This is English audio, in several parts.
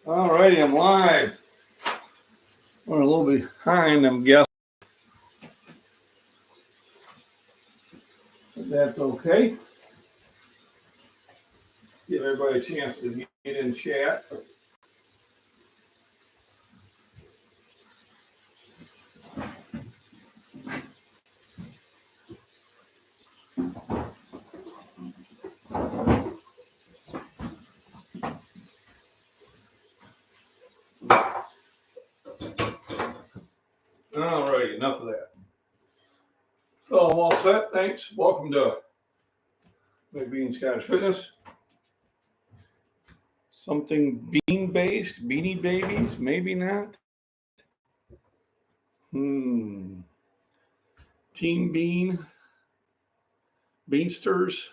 All righty, I'm live. We're a little behind, I'm guessing. But that's okay. Give everybody a chance to get in chat. All right, enough of that. So I'm all set. Thanks. Welcome to MacBean Scottish Fitness. Something bean based, beanie babies, maybe not. Team Bean, Beansters.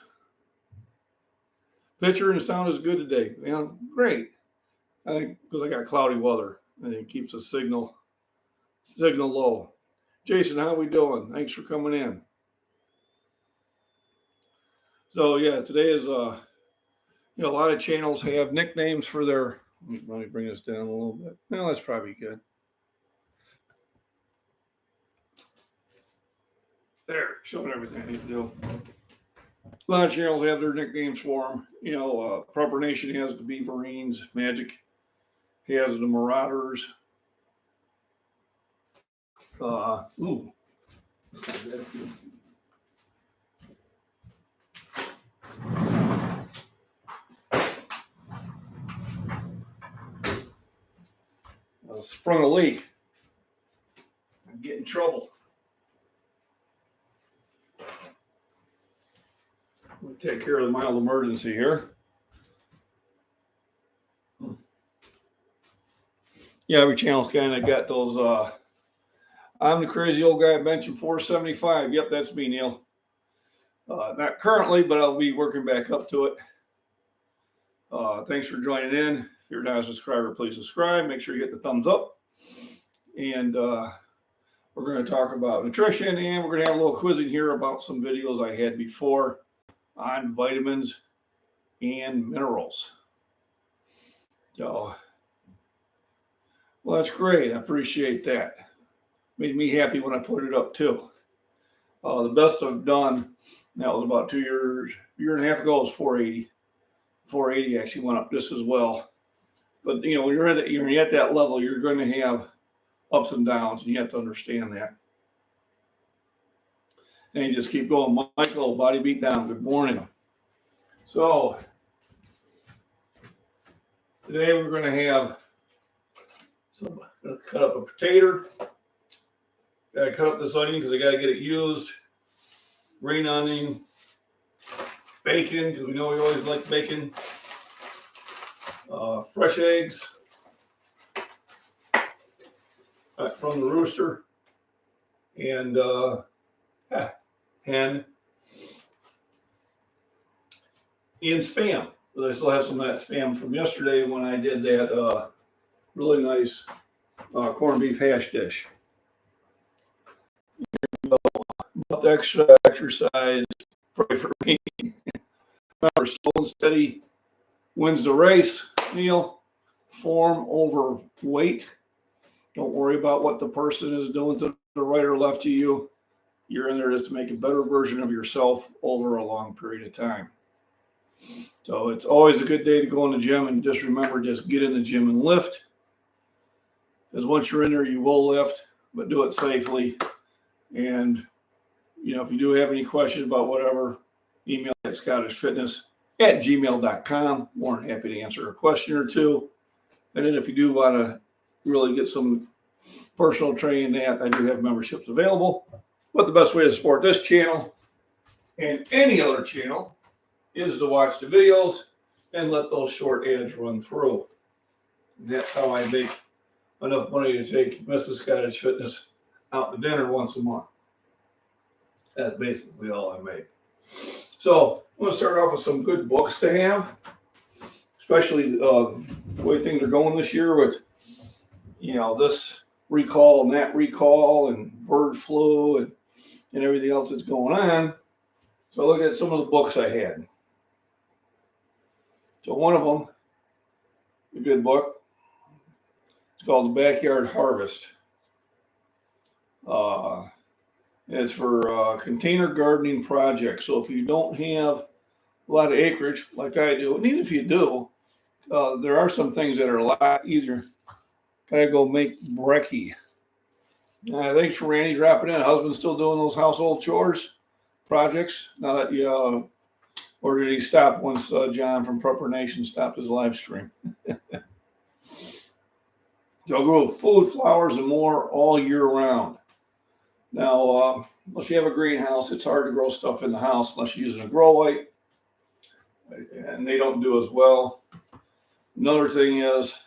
Picture and sound is good today. Yeah, great. I think because I got cloudy weather and it keeps the signal low. Jason, how we doing? Thanks for coming in. So yeah, today is a lot of channels have nicknames for their. Let me bring this down a little bit. Well, that's probably good. There, showing everything I need to do. A lot of channels have their nicknames for them. Proper Nation has the Beaverines, Magic has the Marauders. Sprung a leak. I'm getting in trouble. We'll take care of the mild emergency here. Yeah, every channel's kind of got those. I'm the crazy old guy benching 475. Yep, that's me, Neil. Not currently, but I'll be working back up to it. Thanks for joining in. If you're not a subscriber, please subscribe. Make sure you hit the thumbs up. And we're going to talk about nutrition, and we're going to have a little quizzing here about some videos I had before on vitamins and minerals. So, well, that's great. I appreciate that. Made me happy when I put it up too. The best I've done, that was about 2 years, year and a half ago, was 480. 480 actually went up just as well. But when you're at that level, you're going to have ups and downs, and you have to understand that. And you just keep going. Michael, body beat down. Good morning. So today we're going to have cut up a potato. Got to cut up this onion because I got to get it used. Green onion, bacon because we know we always like bacon. Fresh eggs from the rooster, and hen, and spam. But I still have some of that spam from yesterday when I did that really nice corned beef hash dish. About the extra exercise, pray for me. Remember, slow and steady wins the race. Neil, form over weight. Don't worry about what the person is doing to the right or left of you. You're in there just to make a better version of yourself over a long period of time. So it's always a good day to go in the gym, and just remember, just get in the gym and lift. Because once you're in there, you will lift, but do it safely. And, if you do have any questions about whatever, email at scottishfitness@gmail.com. More than happy to answer a question or two. And then if you do want to really get some personal training, I do have memberships available. But the best way to support this channel and any other channel is to watch the videos and let those short ads run through. And that's how I make enough money to take Mrs. Scottish Fitness out to dinner once a month. That's basically all I make. So I'm going to start off with some good books to have, especially the way things are going this year with, this recall and that recall and bird flu and everything else that's going on. So look at some of the books I had. So one of them, a good book, It's called the Backyard Harvest. It's for container gardening projects. So if you don't have a lot of acreage like I do, and even if you do, there are some things that are a lot easier. Gotta go make brekkie. Thanks for Randy dropping in. Husband's still doing those household chores projects now that you, or did he stop once John from Prepper Nation stopped his live stream? They'll grow food, flowers, and more all year round. Now, unless you have a greenhouse, it's hard to grow stuff in the house unless you're using a grow light, and they don't do as well. Another thing is,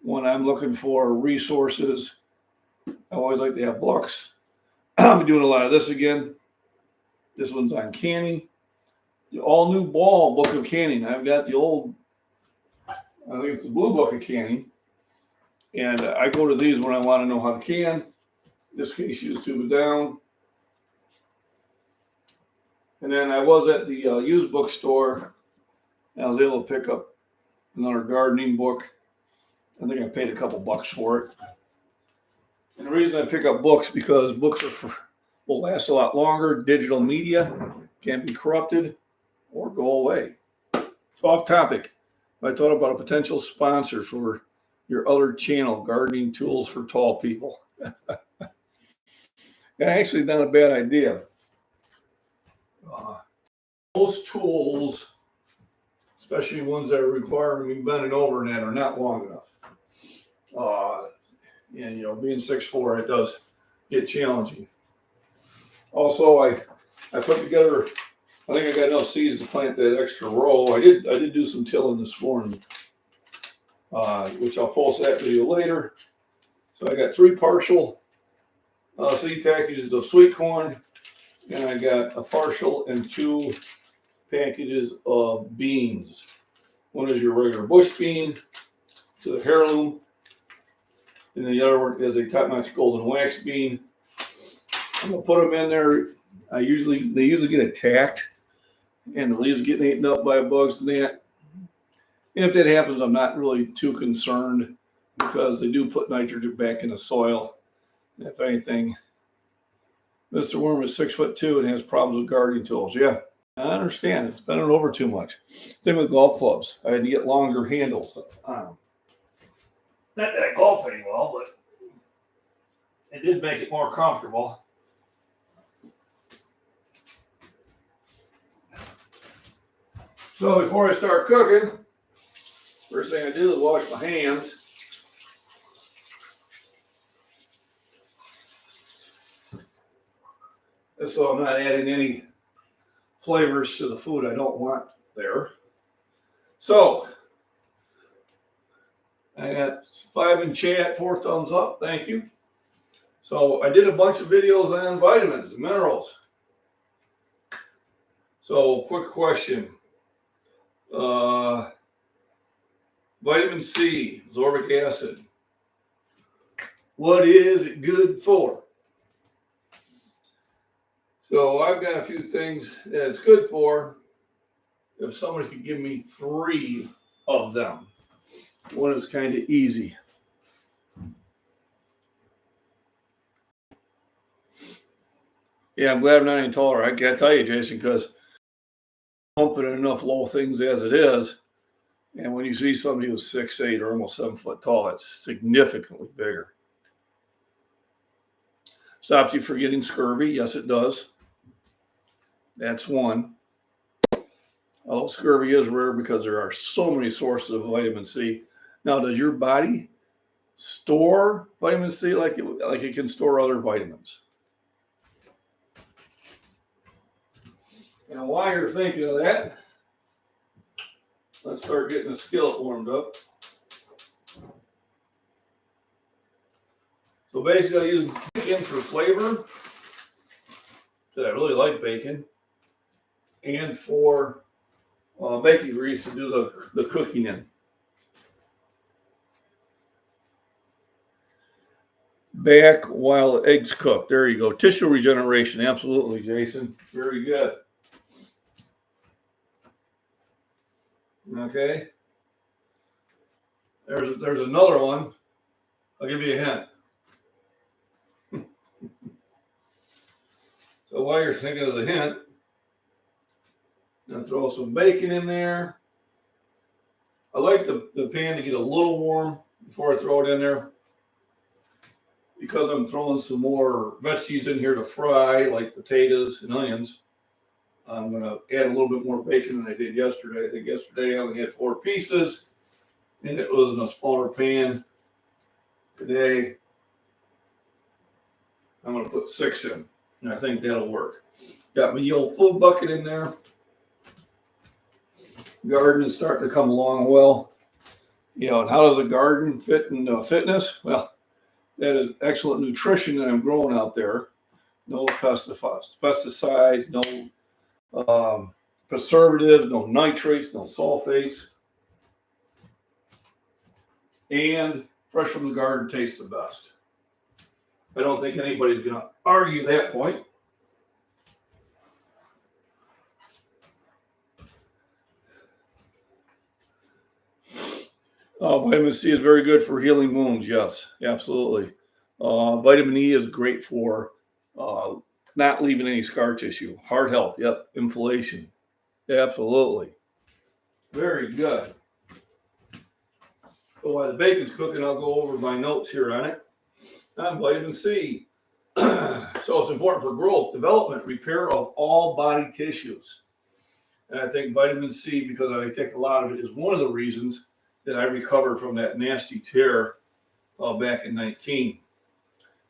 when I'm looking for resources, I always like to have books. I'm doing a lot of this again. This one's on canning. The all new Ball book of canning. I've got the old, I think it's the blue book of canning. And I go to these when I want to know how to can. In this case, use tube down. And then I was at the used bookstore, and I was able to pick up another gardening book. I think I paid a couple bucks for it. And the reason I pick up books because books will last a lot longer. Digital media can be corrupted or go away. It's off topic. I thought about a potential sponsor for your other channel, Gardening Tools for Tall People. Actually, not a bad idea. Most tools, especially ones that are requiring me bending over and that, are not long enough. And being 6'4", it does get challenging. Also, I put together, I think I got enough seeds to plant that extra row. I did do some tilling this morning, which I'll post that video later. So I got 3 partial seed packages of sweet corn, and I got a partial and 2 packages of beans. One is your regular bush bean, it's a heirloom, and the other one is a top-notch golden wax bean. I'm gonna put them in there. They usually get attacked, and the leaves getting eaten up by bugs and that. And if that happens, I'm not really too concerned because they do put nitrogen back in the soil. And if anything, Mr. Worm is 6'2" and has problems with gardening tools. Yeah, I understand. It's bending over too much. Same with golf clubs. I had to get longer handles. Not that I golf any well, but it did make it more comfortable. So before I start cooking, first thing I do is wash my hands. So I'm not adding any flavors to the food I don't want there. So I got 5 in chat, 4 thumbs up, thank you. So I did a bunch of videos on vitamins and minerals. So quick question. Vitamin C, ascorbic acid. What is it good for? So I've got a few things that it's good for. If somebody could give me 3 of them. One is kind of easy. Yeah, I'm glad I'm not any taller. I gotta tell you, Jason, because I'm pumping enough low things as it is. And when you see somebody who's 6'8" or almost 7 foot tall, it's significantly bigger. Stops you from getting scurvy. Yes, it does. That's one. Although scurvy is rare because there are so many sources of vitamin C. Now, does your body store vitamin C like it can store other vitamins? And while you're thinking of that, let's start getting the skillet warmed up. So basically I use bacon for flavor, because I really like bacon, and for baking grease to do the cooking in. Back while eggs cook. There you go. Tissue regeneration. Absolutely, Jason. Very good. Okay. There's another one. I'll give you a hint. So while you're thinking of the hint, I'm gonna throw some bacon in there. I like the pan to get a little warm before I throw it in there, because I'm throwing some more veggies in here to fry, like potatoes and onions. I'm gonna add a little bit more bacon than I did yesterday. I think yesterday I only had 4 pieces, and it was in a smaller pan. Today, I'm gonna put 6 in, and I think that'll work. Got my old food bucket in there. Garden is starting to come along well. You know, and how does a garden fit in fitness? Well, that is excellent nutrition that I'm growing out there. No pesticides, no preservatives, no nitrates, no sulfates. And fresh from the garden tastes the best. I don't think anybody's going to argue that point. Vitamin C is very good for healing wounds. Yes, absolutely. Vitamin E is great for not leaving any scar tissue. Heart health. Yep. Inflammation. Absolutely. Very good. So while the bacon's cooking, I'll go over my notes here on it. On vitamin C. So it's important for growth, development, repair of all body tissues. And I think vitamin C, because I take a lot of it, is one of the reasons that I recovered from that nasty tear back in 19.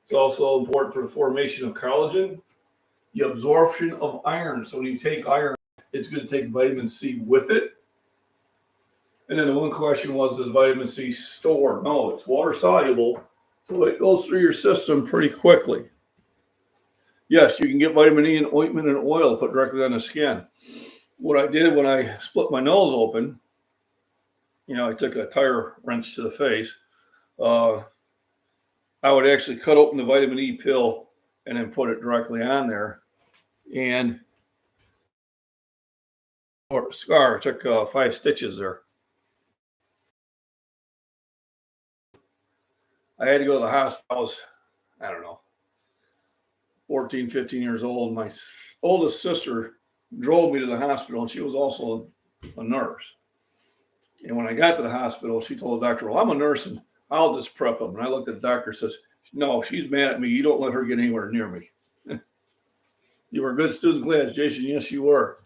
It's also important for the formation of collagen, the absorption of iron. So when you take iron, it's going to take vitamin C with it. And then the one question was, does vitamin C store? No, it's water soluble, so it goes through your system pretty quickly. Yes, you can get vitamin E in ointment and oil put directly on the skin. What I did when I split my nose open, you know, I took a tire wrench to the face. I would actually cut open the vitamin E pill and then put it directly on there. And or scar, took 5 stitches there. I had to go to the hospital. I was, I don't know, 14, 15 years old. My oldest sister drove me to the hospital, and she was also a nurse. And when I got to the hospital, she told the doctor, well, I'm a nurse, and I'll just prep them. And I looked at the doctor and says, no, she's mad at me. You don't let her get anywhere near me. You were a good student class, Jason. Yes, you were.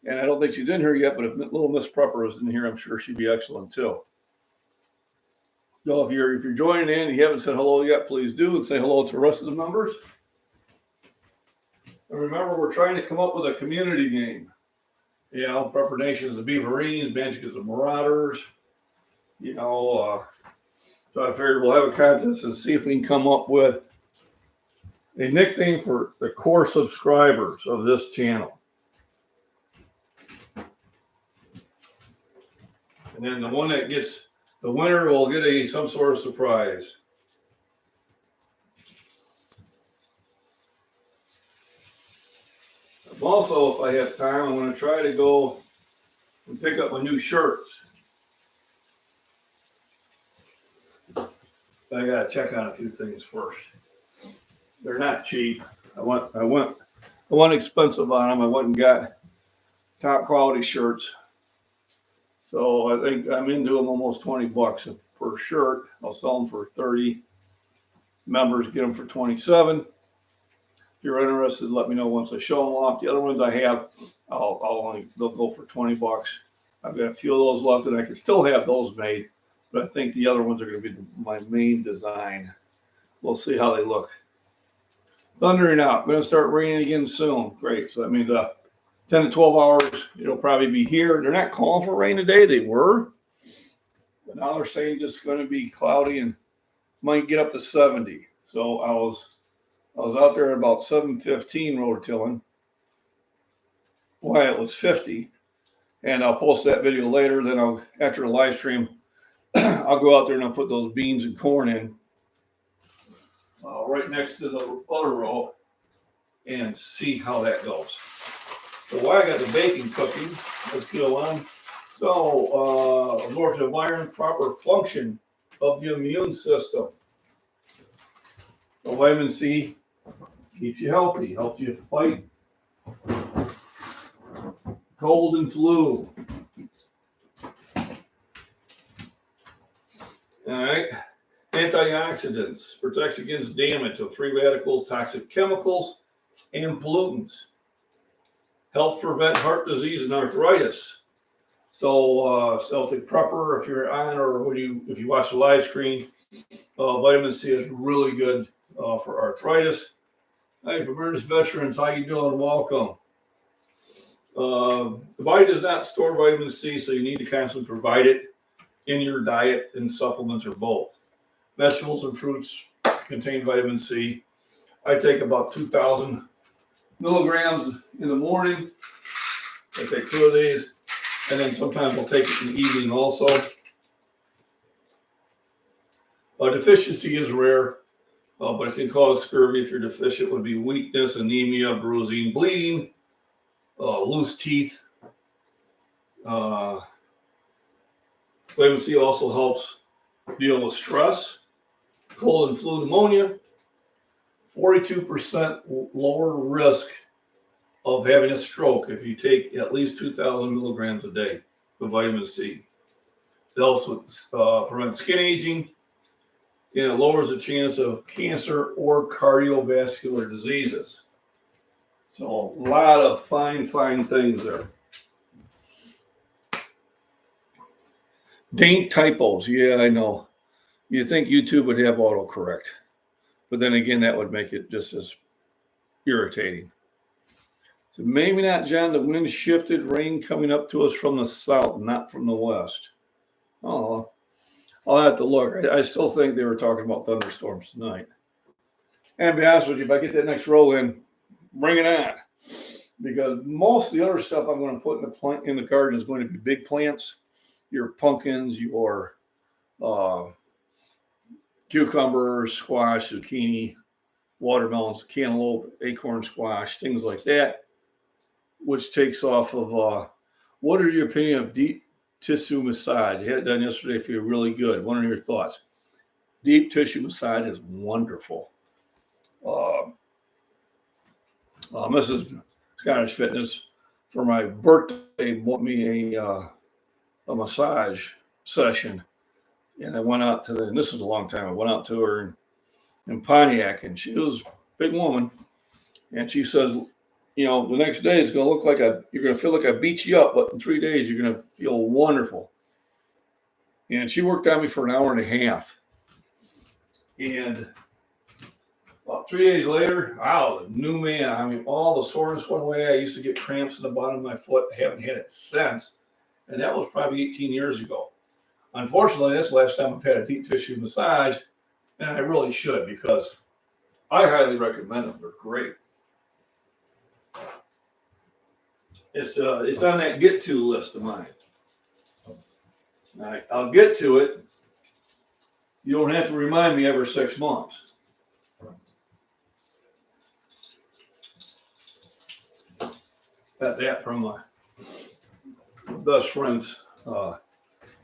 And I don't think she's in here yet, but if little Miss Prepper was in here, I'm sure she'd be excellent too. So if you're joining in and you haven't said hello yet, please do, and say hello to the rest of the members. And remember, we're trying to come up with a community name. You know, Prepper Nation is the Beaverines, Magic is the Marauders. You know, so I figured we'll have a contest and see if we can come up with a nickname for the core subscribers of this channel. And then the one that gets the winner will get some sort of surprise. Also, if I have time, I'm going to try to go and pick up my new shirts. But I got to check on a few things first. They're not cheap. I went expensive on them. I went and got top quality shirts. So I think I'm into them almost $20 per shirt. I'll sell them for 30. Members get them for 27. If you're interested, let me know once I show them off. The other ones I have, they'll go for $20. I've got a few of those left, and I can still have those made, but I think the other ones are going to be my main design. We'll see how they look. Thundering out. Going to start raining again soon. Great. So that means 10 to 12 hours, it'll probably be here. They're not calling for rain today. They were. But now they're saying just going to be cloudy and might get up to 70. So I was out there at about 7:15 rototilling. Why it was 50. And I'll post that video later. Then after the live stream, I'll go out there and I'll put those beans and corn in right next to the other row and see how that goes. So while I got the bacon cooking, let's go on. So absorption of iron, proper function of the immune system. The vitamin C keeps you healthy, helps you fight cold and flu. All right. Antioxidants protects against damage of free radicals, toxic chemicals, and pollutants. Helps prevent heart disease and arthritis. So, Celtic Prepper, if you're on or if you watch the live screen, vitamin C is really good for arthritis. Hey, Preparedness Veterans, how you doing? Welcome. The body does not store vitamin C, so you need to constantly provide it in your diet and supplements or both. Vegetables and fruits contain vitamin C. I take about 2,000 milligrams in the morning. I take 2 of these, and then sometimes I'll take it in the evening also. Deficiency is rare, but it can cause scurvy if you're deficient. Would be weakness, anemia, bruising, bleeding, loose teeth. Vitamin C also helps deal with stress, cold and flu pneumonia, 42% lower risk of having a stroke if you take at least 2,000 milligrams a day of vitamin C. It helps with prevent skin aging, and it lowers the chance of cancer or cardiovascular diseases. So a lot of fine things there. Daint typos. Yeah, I know. You think YouTube would have autocorrect, but then again, that would make it just as irritating. So maybe not, John. The wind shifted, rain coming up to us from the south, not from the west. Oh, I'll have to look. I still think they were talking about thunderstorms tonight. And to be honest with you, if I get that next roll in, bring it on. Because most of the other stuff I'm going to put in the garden is going to be big plants. Your pumpkins, your cucumbers, squash, zucchini, watermelons, cantaloupe, acorn squash, things like that, which takes off of what are your opinion of deep tissue massage? I had it done yesterday. Feel really good. What are your thoughts? Deep tissue massage is wonderful. Mrs. Scottish Fitness, for my birthday, bought me a massage session. And I went out to and this is a long time, I went out to her in Pontiac, and she was a big woman. And she says, the next day it's going to look like you're going to feel like I beat you up, but in 3 days you're going to feel wonderful. And she worked on me for an hour and a half. And about 3 days later, wow, the new man. I mean, all the soreness went away. I used to get cramps in the bottom of my foot. I haven't had it since. And that was probably 18 years ago. Unfortunately, that's the last time I've had a deep tissue massage. And I really should, because I highly recommend them. They're great. It's on that get-to list of mine. All right, I'll get to it. You don't have to remind me every 6 months. Got that from my best friend's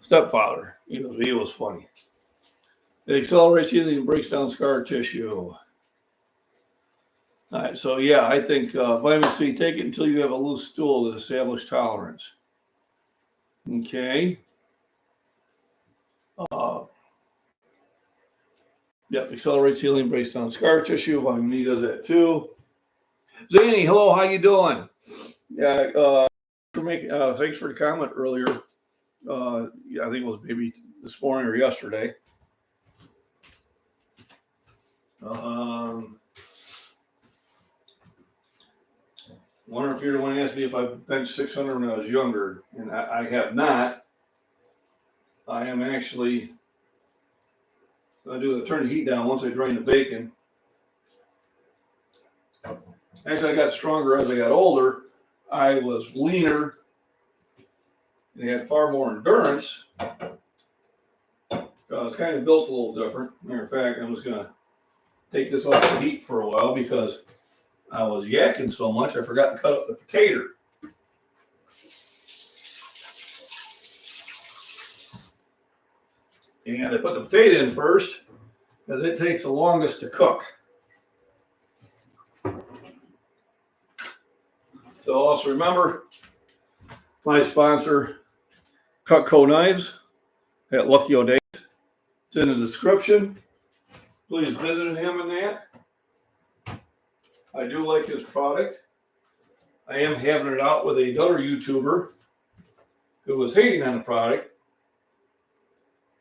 stepfather. He was funny. It accelerates healing and breaks down scar tissue. All right, so yeah, I think vitamin C, take it until you have a loose stool to establish tolerance. Okay. Yep, accelerates healing, breaks down scar tissue. Vitamin E does that too. Zany, hello, how you doing? Yeah, thanks for the comment earlier. Yeah, I think it was maybe this morning or yesterday. Wonder if you're the one who asked me if I benched 600 when I was younger, and I have not. I am actually going to turn the heat down once I drain the bacon. Actually, I got stronger as I got older. I was leaner and had far more endurance. I was kind of built a little different. Matter of fact, I'm just going to take this off the heat for a while because I was yakking so much I forgot to cut up the potato. And I put the potato in first because it takes the longest to cook. So also remember my sponsor, Cutco Knives at Lucky O'Day. It's in the description. Please visit him in that. I do like his product. I am having it out with another YouTuber who was hating on the product.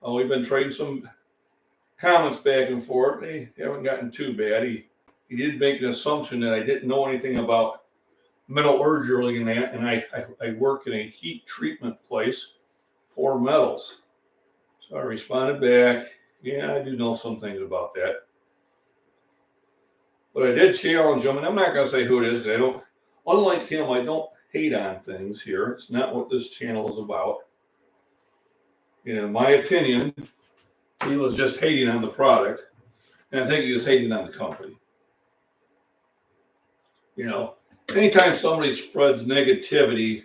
We've been trading some comments back and forth. They haven't gotten too bad. He did make an assumption that I didn't know anything about metallurgy and that, and I work in a heat treatment place for metals. So I responded back, yeah, I do know some things about that. But I did challenge him, and I'm not going to say who it is. Unlike him, I don't hate on things here. It's not what this channel is about. In my opinion, he was just hating on the product, and I think he was hating on the company. Anytime somebody spreads negativity,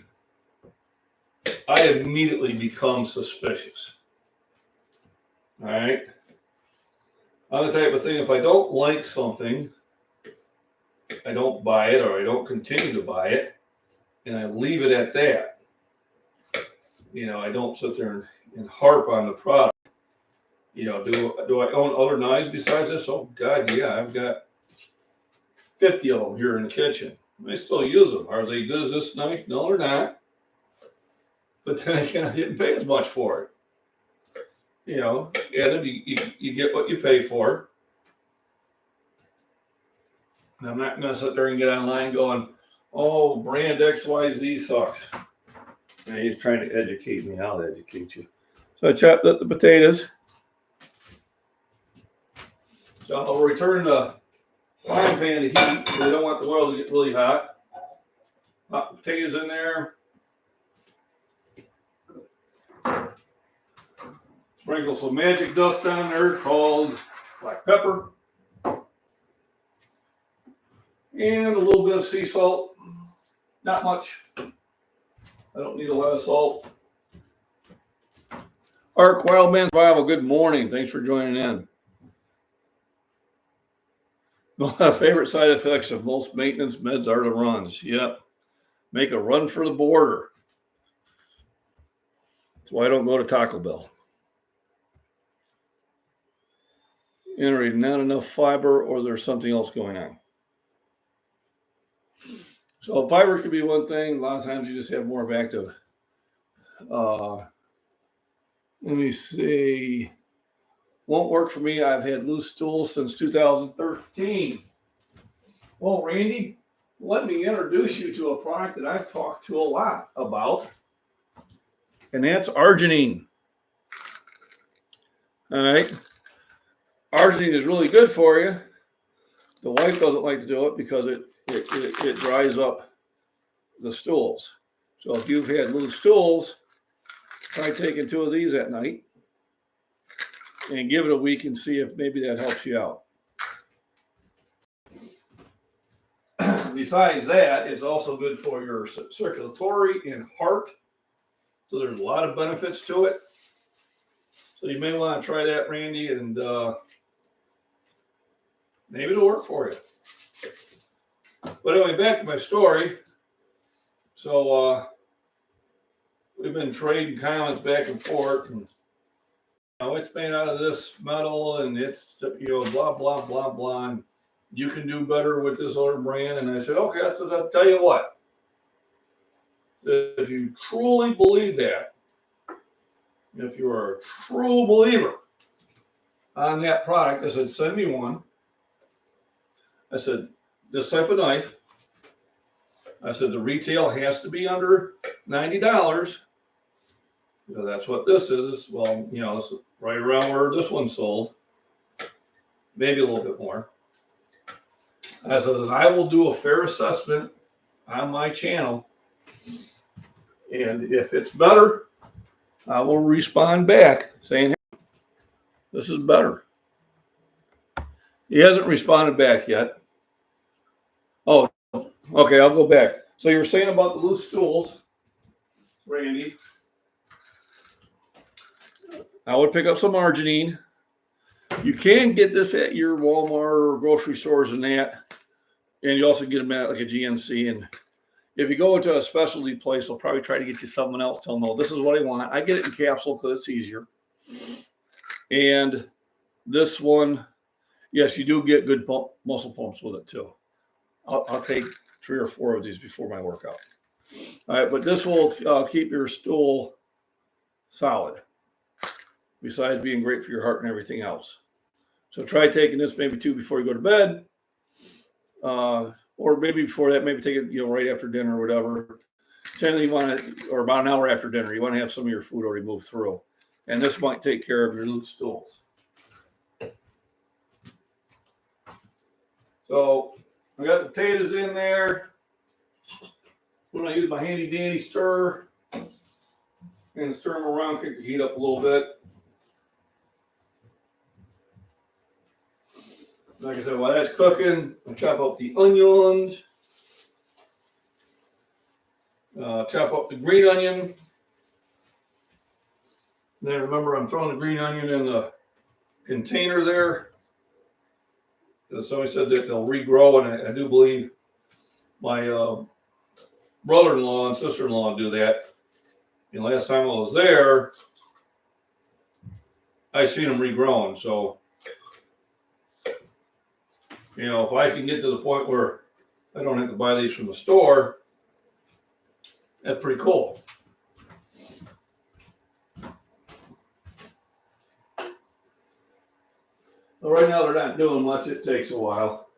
I immediately become suspicious. All right? I'm the type of thing, if I don't like something, I don't buy it or I don't continue to buy it, and I leave it at that. I don't sit there and harp on the product. Do I own other knives besides this? Oh, God, yeah. I've got 50 of them here in the kitchen. I still use them. Are they good as this knife? No, they're not. But then again, I didn't pay as much for it. And you get what you pay for. And I'm not going to sit there and get online going, oh, brand XYZ sucks. And he's trying to educate me. I'll educate you. So I chopped up the potatoes. So I'll return the frying pan to heat. We don't want the oil to get really hot. Pop the potatoes in there. Sprinkle some magic dust on there called black pepper. And a little bit of sea salt. Not much. I don't need a lot of salt. Arc Wildman Survival, good morning. Thanks for joining in. My favorite side effects of most maintenance meds are the runs. Yep. Make a run for the border. That's why I don't go to Taco Bell. Either not enough fiber or there's something else going on. So fiber could be one thing. A lot of times you just have more of active. Let me see. Won't work for me. I've had loose stools since 2013. Well, Randy, let me introduce you to a product that I've talked to a lot about, and that's arginine. All right. Arginine is really good for you. The wife doesn't like to do it because it dries up the stools. So if you've had loose stools, try taking 2 of these at night and give it a week and see if maybe that helps you out. Besides that, it's also good for your circulatory and heart. So there's a lot of benefits to it. So you may want to try that, Randy, and maybe it'll work for you. But anyway, back to my story. So we've been trading comments back and forth, and it's made out of this metal, and it's blah blah blah blah. And you can do better with this other brand. And I said, okay, I'll tell you what. If you truly believe that, if you are a true believer on that product, I said, send me one. I said, this type of knife. I said, the retail has to be under $90. Because that's what this is. Well, this is right around where this one sold. Maybe a little bit more. I said, I will do a fair assessment on my channel. And if it's better, I will respond back saying, hey, this is better. He hasn't responded back yet. Oh, okay, I'll go back. So you were saying about the loose stools, Randy. I would pick up some arginine. You can get this at your Walmart or grocery stores and that. And you also get them at like a GNC. And if you go into a specialty place, they'll probably try to get you someone else. Tell them, no, this is what I want. I get it in capsule because it's easier. And this one, yes, you do get good muscle pumps with it too. I'll take 3 or 4 of these before my workout. All right, but this will keep your stool solid, besides being great for your heart and everything else. So try taking this maybe 2 before you go to bed, or maybe before that, maybe take it right after dinner or whatever. Generally, you want to, or about an hour after dinner, you want to have some of your food already moved through, and this might take care of your loose stools. So I got the potatoes in there. When I use my handy dandy stir and stir them around, kick the heat up a little bit. Like I said, while that's cooking, I chop up the onions, chop up the green onion. Then remember, I'm throwing the green onion in the container there. Somebody said that they'll regrow, and I do believe my brother-in-law and sister-in-law do that. And last time I was there, I seen them regrowing. So, if I can get to the point where I don't have to buy these from the store, that's pretty cool. But right now they're not doing much. It takes a while.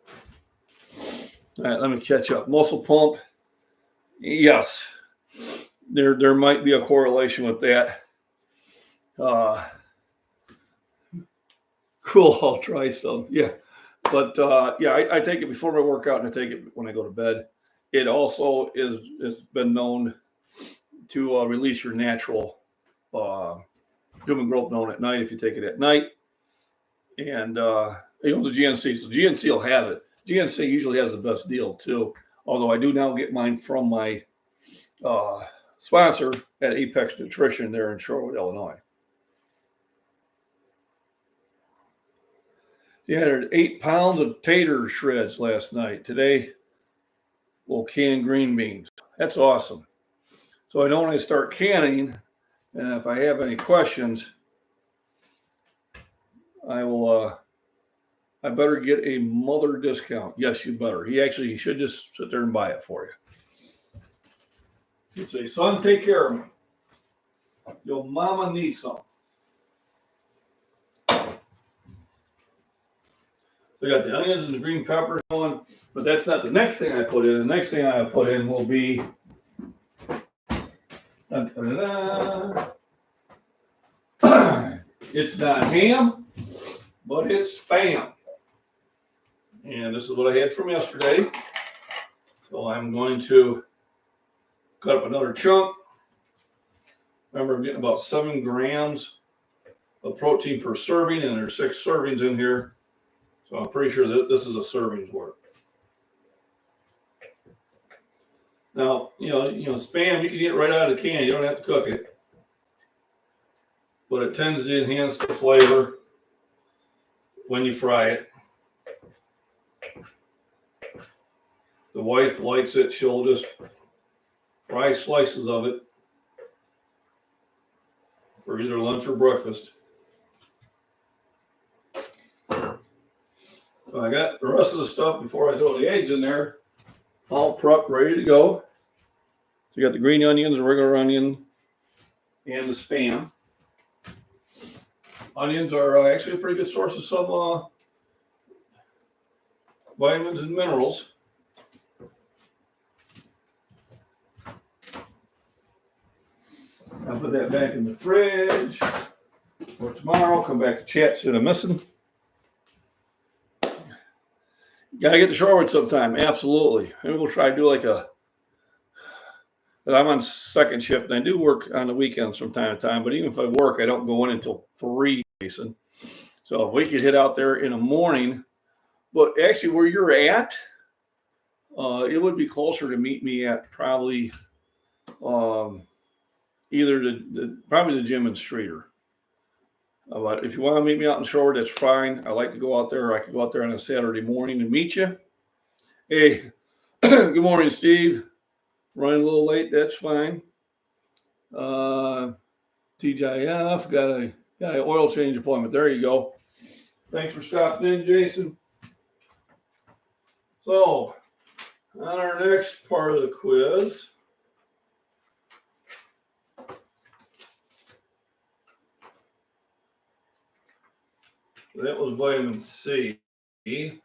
All right, let me catch up. Muscle pump. Yes, there might be a correlation with that. Cool, I'll try some. Yeah, but I take it before my workout and I take it when I go to bed. It also has been known to release your natural human growth hormone at night if you take it at night. And the GNC, so GNC will have it. GNC usually has the best deal too. Although I do now get mine from my sponsor at Apex Nutrition there in Shorewood, Illinois. You had 8 pounds of tater shreds last night. Today, we'll can green beans. That's awesome. So I know when I start canning, and if I have any questions, I will. I better get a mother discount. Yes, you better. He should just sit there and buy it for you. He'd say, "Son, take care of me. Your mama needs some." We got the onions and the green peppers on, but that's not the next thing I put in. The next thing I put in will be it's not ham, but it's Spam. And this is what I had from yesterday. So I'm going to cut up another chunk. Remember, I'm getting about 7 grams of protein per serving, and there's 6 servings in here. So I'm pretty sure that this is a serving's worth. Now, Spam, you can get it right out of the can. You don't have to cook it. But it tends to enhance the flavor when you fry it. The wife likes it. She'll just fry slices of it for either lunch or breakfast. So I got the rest of the stuff before I throw the eggs in there, all prepped, ready to go. So you got the green onions, the regular onion, and the Spam. Onions are actually a pretty good source of some vitamins and minerals. I'll put that back in the fridge for tomorrow. Come back to chat, see what I'm missing. Got to get to Shorewood sometime. Absolutely. Maybe we'll try to do I'm on second shift and I do work on the weekends from time to time, but even if I work, I don't go in until 3, Jason. So if we could hit out there in the morning, but actually where you're at, it would be closer to meet me at probably either probably the gym in Streeter. But if you want to meet me out in Shorewood, that's fine. I like to go out there. I could go out there on a Saturday morning and meet you. Hey, good morning, Steve. Running a little late, that's fine. TGIF, got an oil change appointment. There you go. Thanks for stopping in, Jason. So, on our next part of the quiz, that was vitamin C. And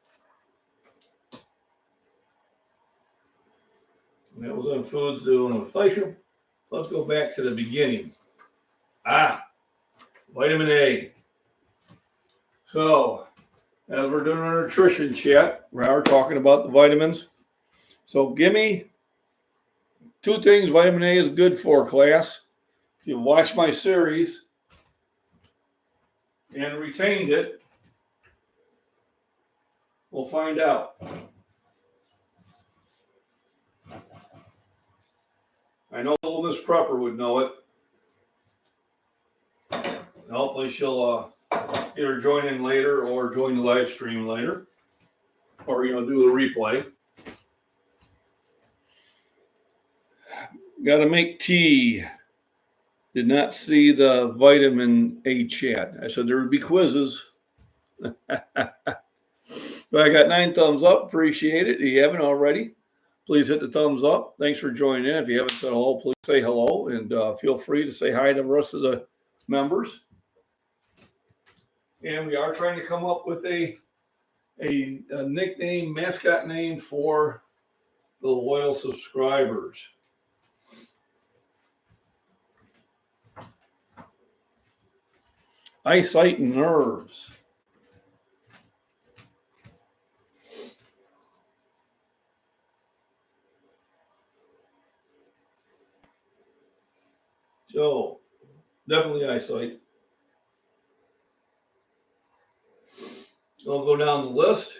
that was on foods doing inflation. Let's go back to the beginning. Vitamin A. So, as we're doing our nutrition chat, we are talking about the vitamins. So, give me 2 things vitamin A is good for, class. If you watched my series and retained it, we'll find out. I know Miss Prepper would know it. And hopefully she'll either join in later or join the live stream later, or do the replay. Got to make tea. Did not see the vitamin A chat. I said there would be quizzes. But I got 9 thumbs up. Appreciate it. If you haven't already, please hit the thumbs up. Thanks for joining in. If you haven't said hello, please say hello. And feel free to say hi to the rest of the members. And we are trying to come up with a nickname, mascot name for the loyal subscribers. Eyesight and nerves. So, definitely eyesight. So I'll go down the list.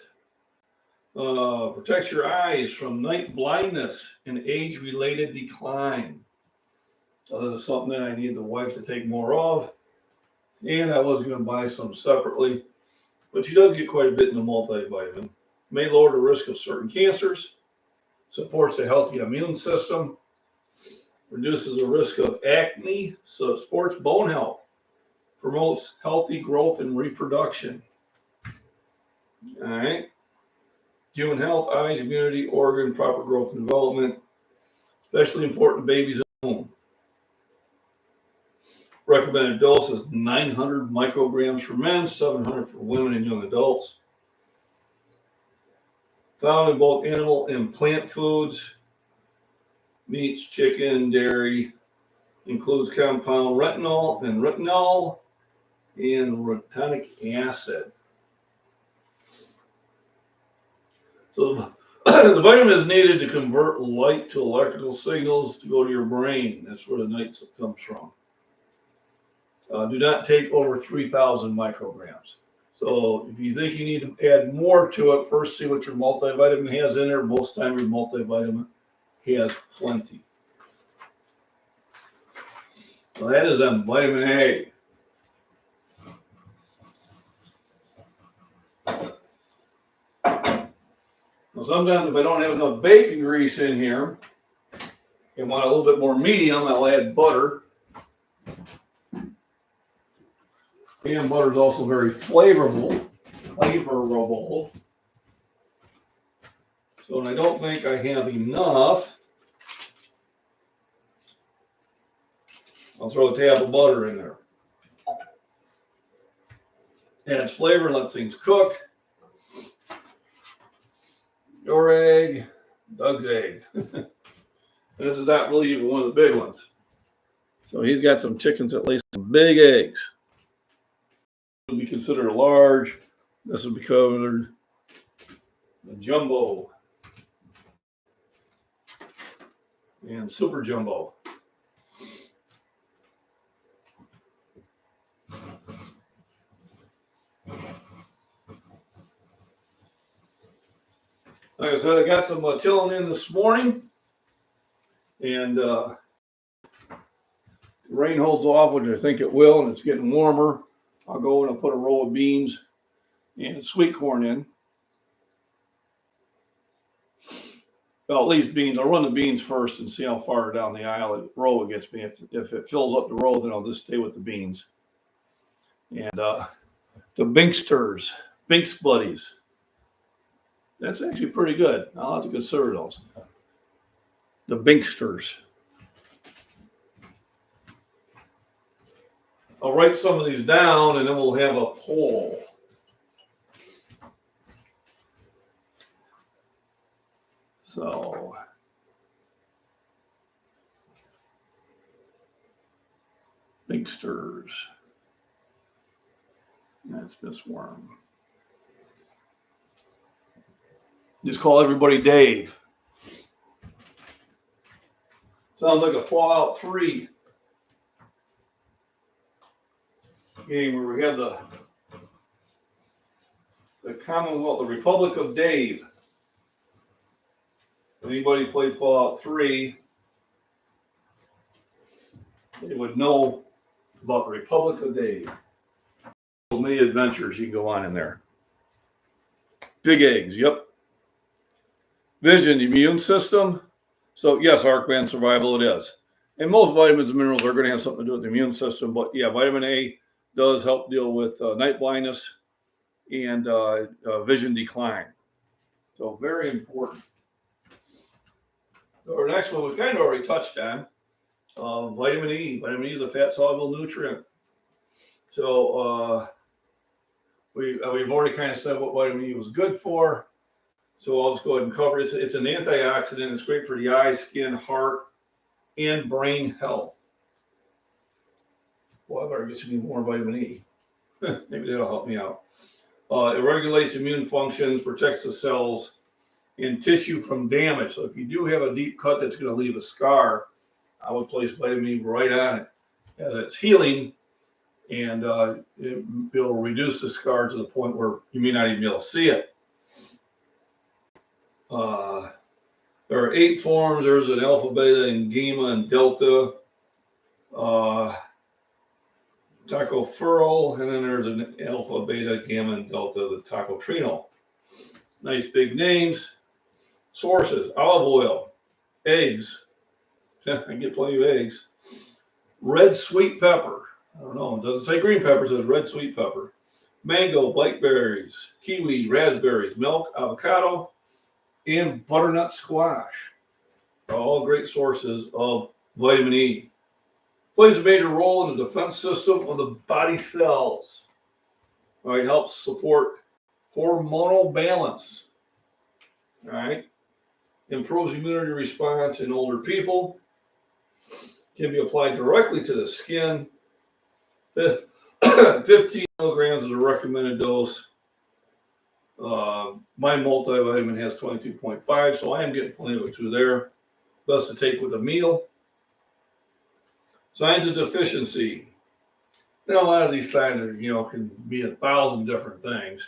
Protects your eyes from night blindness and age-related decline. So this is something that I need the wife to take more of. And I was going to buy some separately. But she does get quite a bit in the multivitamin. May lower the risk of certain cancers. Supports a healthy immune system. Reduces the risk of acne. So it supports bone health. Promotes healthy growth and reproduction. All right. Human health, eyes, immunity, organ, proper growth and development. Especially important to babies at home. Recommended dose is 900 micrograms for men, 700 for women and young adults. Found in both animal and plant foods. Meats, chicken, dairy. Includes compound retinol and retinic acid. So the vitamin is needed to convert light to electrical signals to go to your brain. That's where the night comes from. Do not take over 3,000 micrograms. So if you think you need to add more to it, first see what your multivitamin has in there. Most of the time your multivitamin has plenty. So that is on vitamin A. Now sometimes if I don't have enough bacon grease in here and want a little bit more medium, I'll add butter. And butter is also very flavorful. So when I don't think I have enough, I'll throw a tab of butter in there. Adds flavor, lets things cook. Your egg, Doug's egg. And this is not really even one of the big ones. So he's got some chickens that lay some big eggs. Would be considered large. This would be considered the jumbo and super jumbo. Like I said, I got some tilling in this morning, and the rain holds off, which I think it will, and it's getting warmer. I'll go and I'll put a roll of beans and sweet corn in. Well, at least beans. I'll run the beans first and see how far down the row it gets me. If it fills up the row, then I'll just stay with the beans. And the Binksters, Binks Buddies. That's actually pretty good. I'll have to consider those. The Binksters. I'll write some of these down and then we'll have a poll. So, Binksters. That's Miss Worm. Just call everybody Dave. Sounds like a Fallout 3 game where we had the Commonwealth, the Republic of Dave. If anybody played Fallout 3, they would know about the Republic of Dave. So many adventures you can go on in there. Big eggs, yep. Vision, immune system. So yes, Arcman survival it is. And most vitamins and minerals are going to have something to do with the immune system. But yeah, vitamin A does help deal with night blindness and vision decline. So very important. So our next one we kind of already touched on. Vitamin E. Vitamin E is a fat-soluble nutrient. So we've already kind of said what vitamin E was good for. So I'll just go ahead and cover it. It's an antioxidant. It's great for the eye, skin, heart, and brain health. Well, I better get some more vitamin E. Maybe that'll help me out. It regulates immune functions, protects the cells and tissue from damage. So if you do have a deep cut that's going to leave a scar, I would place vitamin E right on it as it's healing, and it'll reduce the scar to the point where you may not even be able to see it. There are 8 forms. There's an alpha, beta, and gamma, and delta. Tocopherol, and then there's an alpha, beta, gamma, and delta, the tocopherol. Nice big names. Sources: olive oil, eggs. I get plenty of eggs. Red sweet pepper. I don't know. It doesn't say green pepper. It says red sweet pepper. Mango, blackberries, kiwi, raspberries, milk, avocado, and butternut squash. All great sources of vitamin E. Plays a major role in the defense system of the body cells. All right, helps support hormonal balance. All right, improves immunity response in older people. Can be applied directly to the skin. 15 milligrams is a recommended dose. My multivitamin has 22.5, so I am getting plenty of it through there. Best to take with a meal. Signs of deficiency. A lot of these signs are, can be 1,000 different things.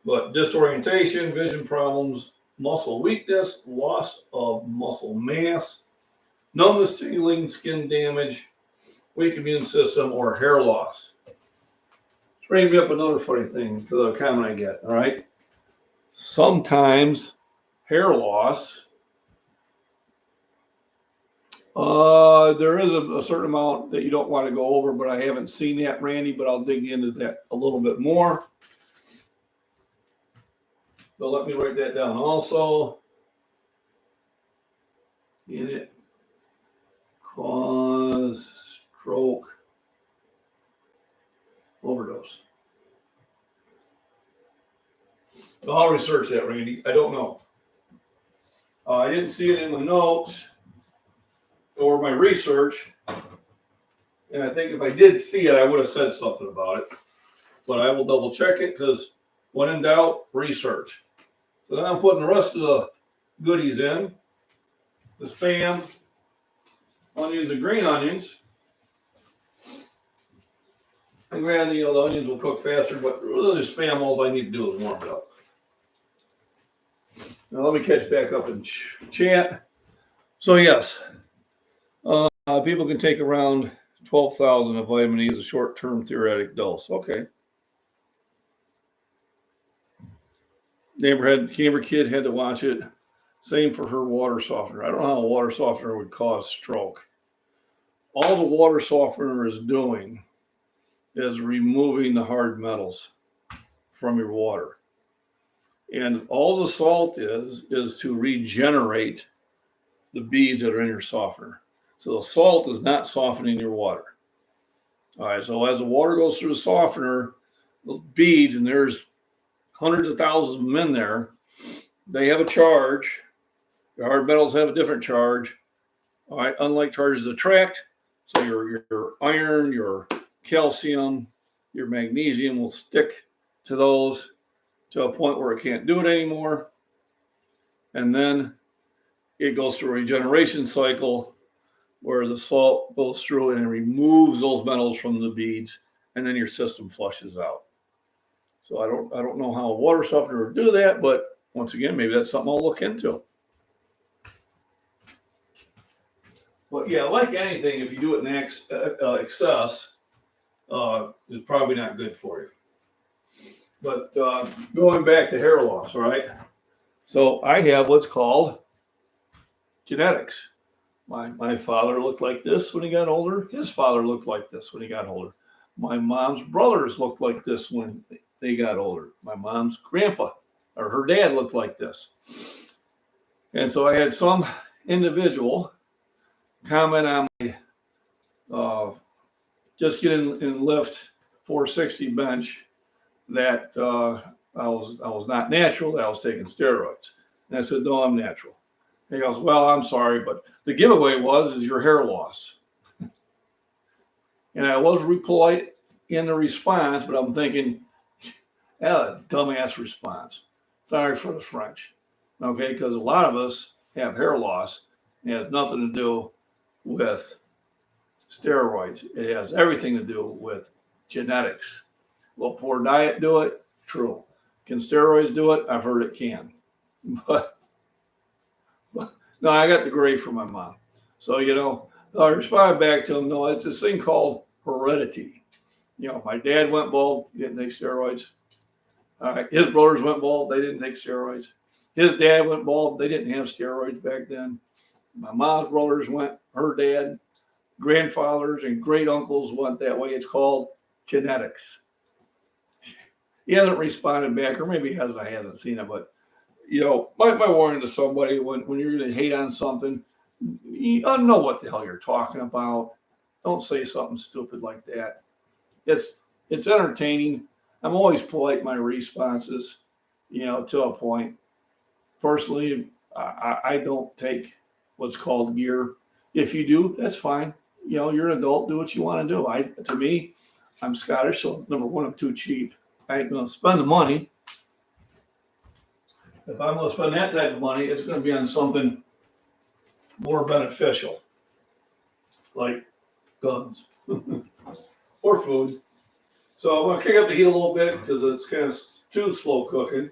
But disorientation, vision problems, muscle weakness, loss of muscle mass, numbness, tingling, skin damage, weak immune system, or hair loss. It's bringing me up another funny thing because of a comment I get, all right? Sometimes hair loss, there is a certain amount that you don't want to go over, but I haven't seen that, Randy, but I'll dig into that a little bit more. So let me write that down also. Can it cause stroke, overdose? So I'll research that, Randy. I don't know. I didn't see it in the notes or my research. And I think if I did see it, I would have said something about it. But I will double check it because when in doubt, research. So now I'm putting the rest of the goodies in. The Spam, onions and green onions. And granted, the onions will cook faster, but really the Spam, all I need to do is warm it up. Now let me catch back up in chat. So yes, people can take around 12,000 of vitamin E as a short-term theoretic dose. Okay. Neighbor kid had to watch it. Same for her water softener. I don't know how a water softener would cause stroke. All the water softener is doing is removing the hard metals from your water. And all the salt is to regenerate the beads that are in your softener. So the salt is not softening your water. All right, so as the water goes through the softener, those beads, and there's hundreds of thousands of them in there, they have a charge. The hard metals have a different charge. All right, unlike charges attract, so your iron, your calcium, your magnesium will stick to those to a point where it can't do it anymore. And then it goes through a regeneration cycle where the salt goes through and removes those metals from the beads, and then your system flushes out. So I don't know how a water softener would do that, but once again, maybe that's something I'll look into. But yeah, like anything, if you do it in excess, it's probably not good for you. But going back to hair loss, all right? So I have what's called genetics. My father looked like this when he got older. His father looked like this when he got older. My mom's brothers looked like this when they got older. My mom's grandpa or her dad looked like this. And so I had some individual comment on my just get in lift 460 bench that I was not natural, that I was taking steroids. And I said, no, I'm natural. And he goes, well, I'm sorry, but the giveaway is your hair loss. And I was polite in the response, but I'm thinking, a dumbass response. Sorry for the French. Okay, because a lot of us have hair loss. It has nothing to do with steroids. It has everything to do with genetics. Will poor diet do it? True. Can steroids do it? I've heard it can. But no, I got the gray from my mom. So, I responded back to him, no, it's this thing called heredity. My dad went bald, he didn't take steroids. All right, his brothers went bald, they didn't take steroids. His dad went bald, they didn't have steroids back then. My mom's brothers her dad, grandfathers and great uncles went that way. It's called genetics. He hasn't responded back, or maybe he hasn't, I haven't seen it, but my warning to somebody when you're going to hate on something, you don't know what the hell you're talking about. Don't say something stupid like that. It's entertaining. I'm always polite in my responses, to a point. Personally, I don't take what's called gear. If you do, that's fine. You're an adult. Do what you want to do. To me, I'm Scottish, so number one, I'm too cheap. I ain't going to spend the money. If I'm going to spend that type of money, it's going to be on something more beneficial, like guns or food. So I'm going to kick up the heat a little bit because it's kind of too slow cooking.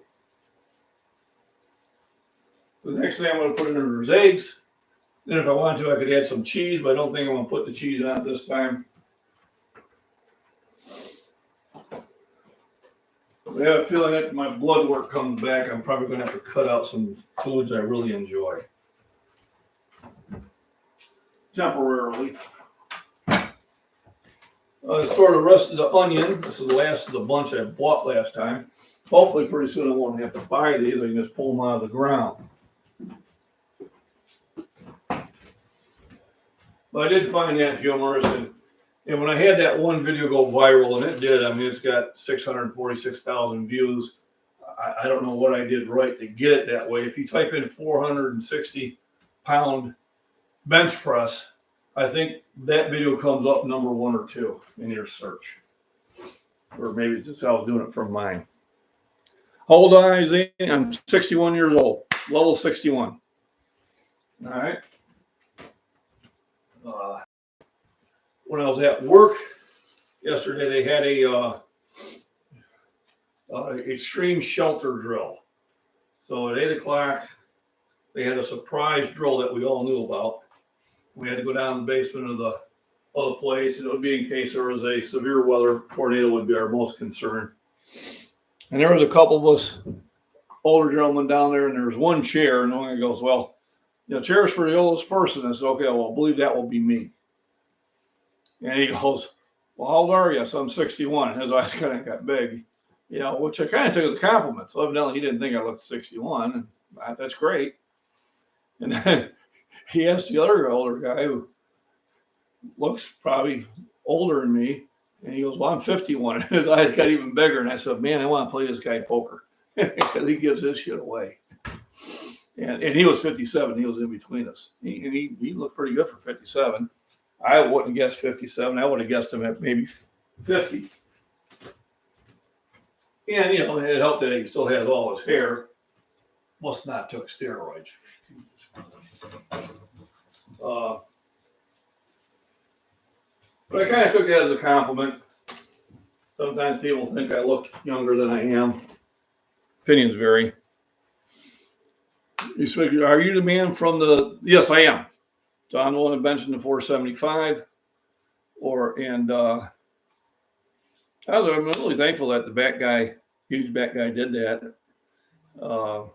The next thing I'm going to put in there is eggs. Then if I want to, I could add some cheese, but I don't think I'm going to put the cheese on it this time. I have a feeling that my blood work comes back, I'm probably going to have to cut out some foods I really enjoy. Temporarily. Store the rest of the onion. This is the last of the bunch I bought last time. Hopefully pretty soon I won't have to buy these. I can just pull them out of the ground. But I did find that humorous. And when I had that one video go viral, and it did, it's got 646,000 views. I don't know what I did right to get it that way. If you type in 460-pound bench press, I think that video comes up number 1 or 2 in your search. Or maybe it's just how I was doing it from mine. How old am I, Zane? I'm 61 years old. Level 61. All right. When I was at work yesterday, they had a extreme shelter drill. So at 8 o'clock, they had a surprise drill that we all knew about. We had to go down the basement of the place, and it would be in case there was a severe weather tornado would be our most concern. And there was a couple of us older gentleman down there, and there was one chair, and the guy goes, well, chairs for the oldest person. I said, okay, well, I believe that will be me. And he goes, well, how old are you? So I'm 61. His eyes kind of got big, which I kind of took as a compliment. So evidently he didn't think I looked 61, and that's great. And then he asked the other older guy who looks probably older than me, and he goes, well, I'm 51. And his eyes got even bigger. And I said, man, I want to play this guy poker because he gives his shit away. And he was 57. He was in between us. He looked pretty good for 57. I wouldn't have guessed 57. I would have guessed him at maybe 50. And, it helped that he still has all his hair. Must not took steroids. But I kind of took that as a compliment. Sometimes people think I look younger than I am. Opinions vary. You speak, are you the man from the? Yes, I am. So I'm the one that mentioned the 475. I'm really thankful that the huge back guy did that. Or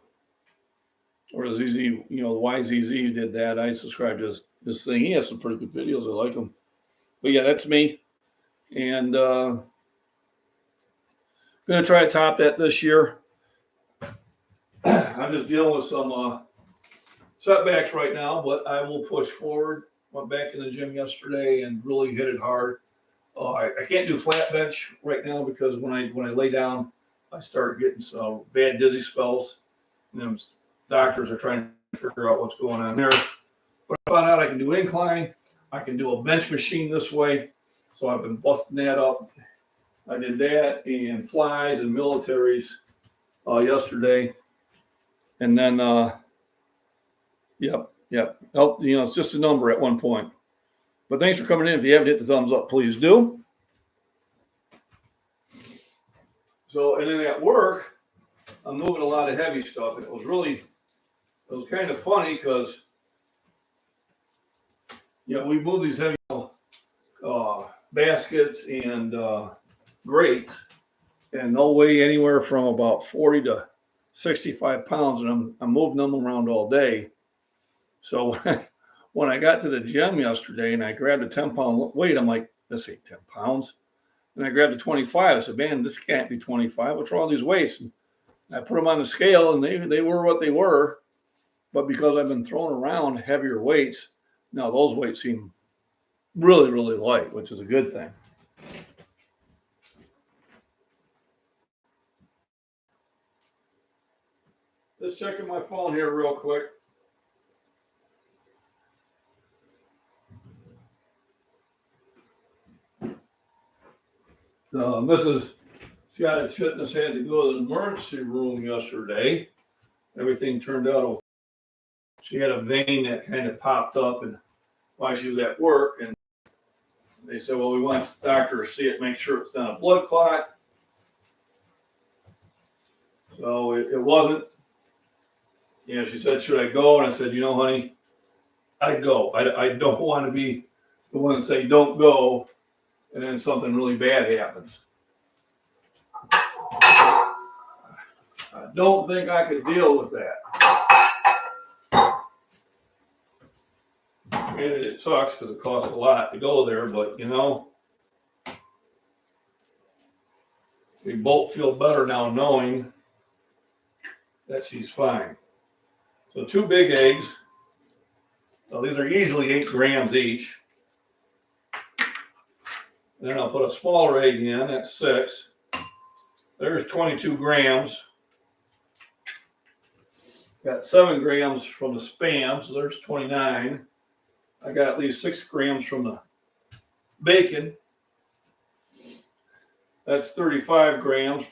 the ZZ, the YZZ did that. I subscribed to his thing. He has some pretty good videos. I like him. But yeah, that's me. And going to try to top that this year. I'm just dealing with some setbacks right now, but I will push forward. Went back to the gym yesterday and really hit it hard. I can't do flat bench right now because when I lay down, I start getting some bad dizzy spells. And doctors are trying to figure out what's going on there. But I found out I can do incline. I can do a bench machine this way. So I've been busting that up. I did that and flies and militaries yesterday. And then, yep. It's just a number at one point. But thanks for coming in. If you haven't hit the thumbs up, please do. So, and then at work, I'm moving a lot of heavy stuff. And it was kind of funny because, we move these heavy baskets and grates, and they'll weigh anywhere from about 40 to 65 pounds, and I'm moving them around all day. So when I got to the gym yesterday and I grabbed a 10-pound weight, I'm like, this ain't 10 pounds. And I grabbed a 25. I said, man, this can't be 25. What's wrong with these weights? And I put them on the scale, and they were what they were. But because I've been throwing around heavier weights, now those weights seem really, really light, which is a good thing. Just checking my phone here real quick. Mrs. Scottish Fitness had to go to the emergency room yesterday. Everything turned out okay. She had a vein that kind of popped up and while she was at work, and they said, well, we want the doctor to see it, make sure it's not a blood clot. So it wasn't. She said, should I go? And I said, honey, I'd go. I don't want to be the one to say don't go and then something really bad happens. I don't think I could deal with that. And it sucks because it costs a lot to go there, but we both feel better now knowing that she's fine. So 2 big eggs. So these are easily 8 grams each. And then I'll put a smaller egg in, that's 6. There's 22 grams. Got 7 grams from the Spam, so there's 29. I got at least 6 grams from the bacon. That's 35 grams.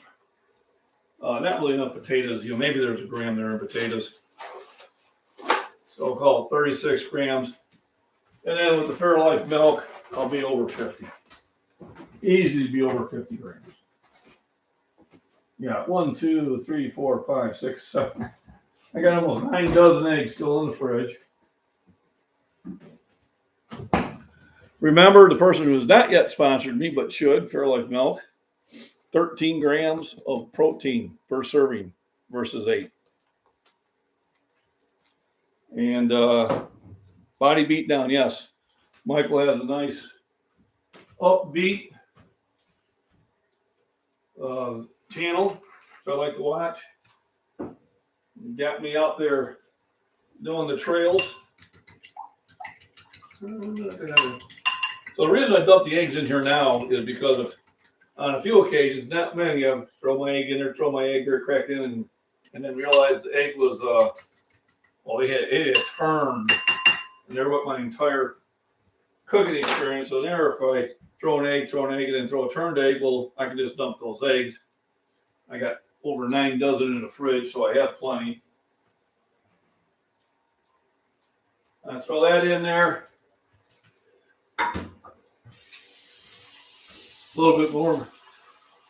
Not really enough potatoes. Maybe there's a gram there in potatoes. So I'll call it 36 grams. And then with the Fairlife milk, I'll be over 50. Easy to be over 50 grams. Yeah, 1, 2, 3, 4, 5, 6, 7. I got almost 9 dozen eggs still in the fridge. Remember, the person who has not yet sponsored me but should, Fairlife Milk, 13 grams of protein per serving. versus 8. And body beat down, yes. Michael has a nice upbeat channel, so I like to watch. He got me out there doing the trails. So the reason I dumped the eggs in here now is because of, on a few occasions, not many, I throw my egg in there, throw my egg there, cracked in, and then realized the egg was, well, it had turned. And there went my entire cooking experience. So there, if I throw an egg, and then throw a turned egg, well, I can just dump those eggs. I got over 9 dozen in the fridge, so I have plenty. I throw that in there. A little bit more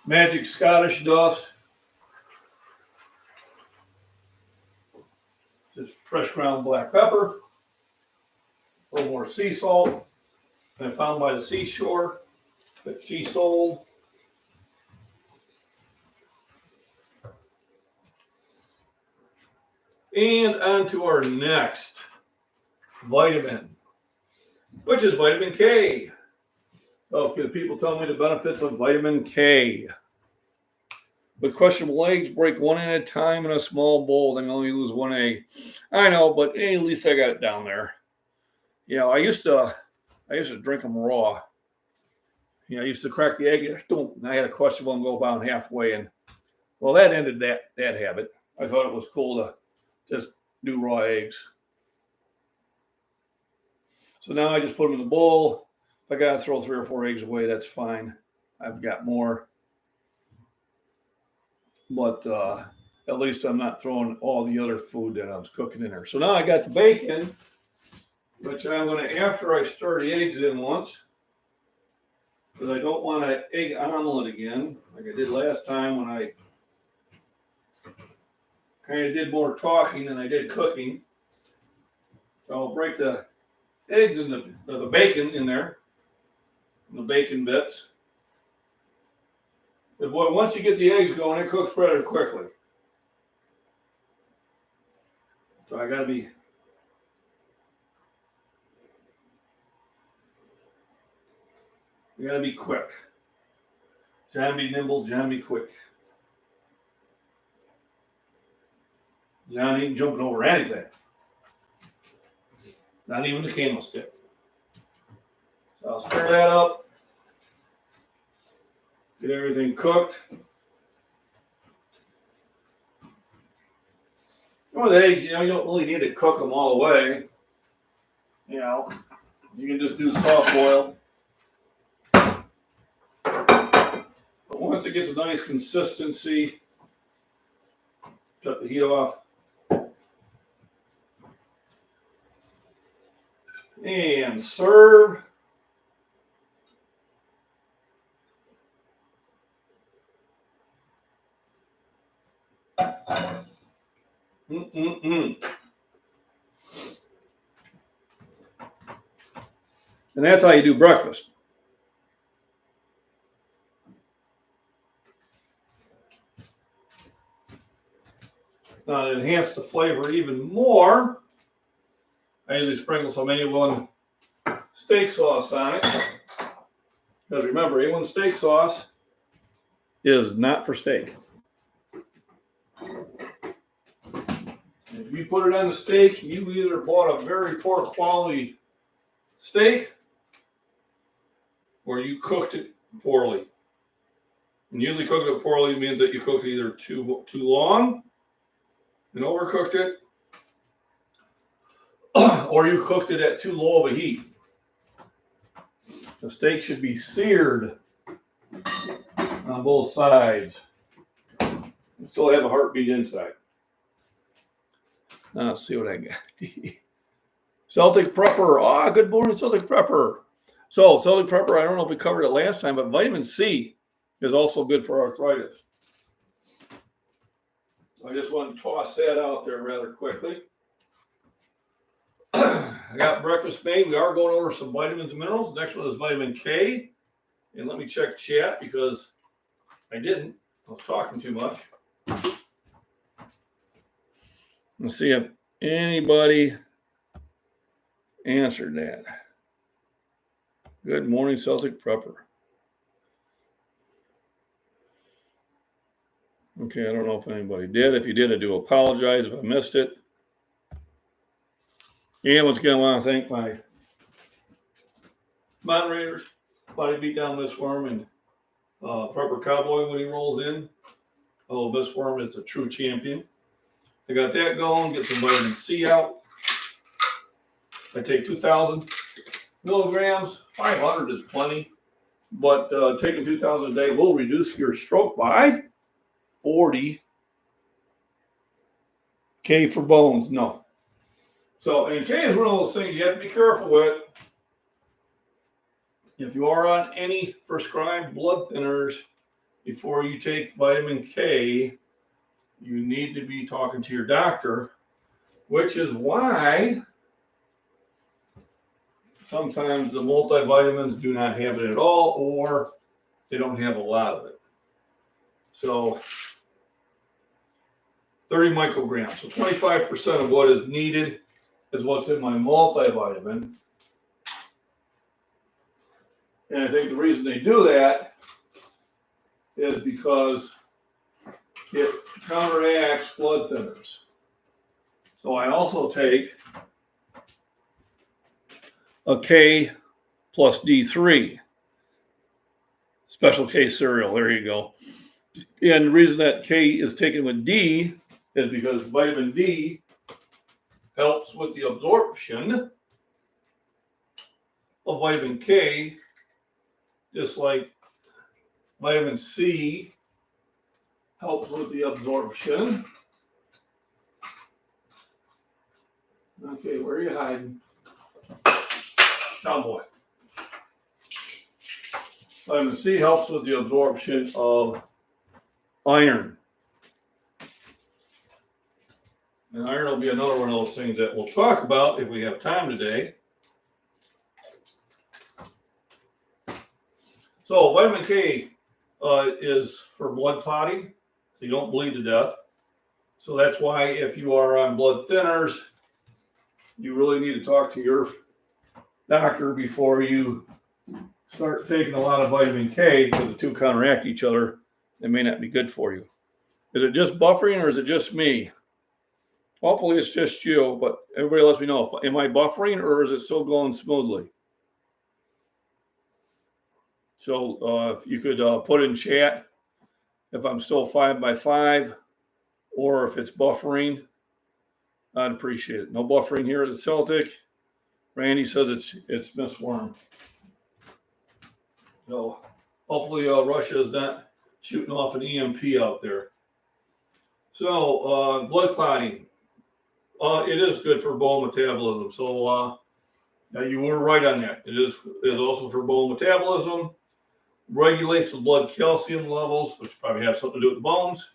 magic Scottish dust. Just fresh ground black pepper. A little more sea salt. I found by the seashore that she sold. And on to our next vitamin, which is vitamin K. Okay, people tell me the benefits of vitamin K. With questionable eggs, break one at a time in a small bowl, then only lose 1 egg. I know, but hey, at least I got it down there. You know, I used to drink them raw. You know, I used to crack the egg. I had a questionable and go about halfway, and well, that ended that habit. I thought it was cool to just do raw eggs. So now I just put them in the bowl. If I got to throw 3 or 4 eggs away, that's fine. I've got more. But at least I'm not throwing all the other food that I was cooking in there. So now I got the bacon, which I'm going to, after I stir the eggs in once, because I don't want an egg omelet again, like I did last time when I kind of did more talking than I did cooking. So I'll break the eggs and the bacon in there, the bacon bits. But boy, once you get the eggs going, it cooks rather quickly. So I gotta be quick. John be nimble, John be quick. John ain't jumping over anything. Not even the candlestick. So I'll stir that up. Get everything cooked. With eggs, you know, you don't really need to cook them all the way. You know, you can just do soft boil. But once it gets a nice consistency, shut the heat off. And serve. And that's how you do breakfast. Now to enhance the flavor even more, I usually sprinkle some A1 steak sauce on it. Because remember, A1 steak sauce is not for steak. If you put it on the steak, you either bought a very poor quality steak or you cooked it poorly. And usually cooking it poorly means that you cooked it either too long and overcooked it, or you cooked it at too low of a heat. The steak should be seared on both sides. Still have a heartbeat inside. Now let's see what I got. Celtic Prepper. Ah, good morning, Celtic Prepper. So Celtic Prepper, I don't know if we covered it last time, but vitamin C is also good for arthritis. So I just want to toss that out there rather quickly. I got breakfast made. We are going over some vitamins and minerals. The next one is vitamin K. And let me check chat because I didn't. I was talking too much. Let's see if anybody answered that. Good morning, Celtic Prepper. Okay, I don't know if anybody did. If you did, I do apologize if I missed it. And once again, I want to thank my moderators. Body beat down this worm and Prepper Cowboy when he rolls in. Oh, this worm is a true champion. I got that going. Get some vitamin C out. I take 2,000 milligrams. 500 is plenty. But taking 2,000 a day will reduce your stroke by 40 K for bones. No. So, and K is one of those things you have to be careful with. If you are on any prescribed blood thinners before you take vitamin K, you need to be talking to your doctor, which is why sometimes the multivitamins do not have it at all, or they don't have a lot of it. So 30 micrograms. So 25% of what is needed is what's in my multivitamin. And I think the reason they do that is because it counteracts blood thinners. So I also take a K plus D3 special K cereal. There you go. And the reason that K is taken with D is because vitamin D helps with the absorption of vitamin K, just like vitamin C helps with the absorption. Okay, where are you hiding? Down, boy. Vitamin C helps with the absorption of iron. And iron will be another one of those things that we'll talk about if we have time today. So vitamin K is for blood clotting, so you don't bleed to death. So that's why if you are on blood thinners, you really need to talk to your doctor before you start taking a lot of vitamin K, because the two counteract each other. It may not be good for you. Is it just buffering or is it just me? Hopefully it's just you, but everybody lets me know. Am I buffering or is it still going smoothly? So if you could put in chat if I'm still 5x5 or if it's buffering, I'd appreciate it. No buffering here at the Celtic. Randy says it's Miss Worm. So hopefully Russia is not shooting off an EMP out there. So blood clotting. It is good for bone metabolism. So you were right on that. It is also for bone metabolism. Regulates the blood calcium levels, which probably have something to do with the bones.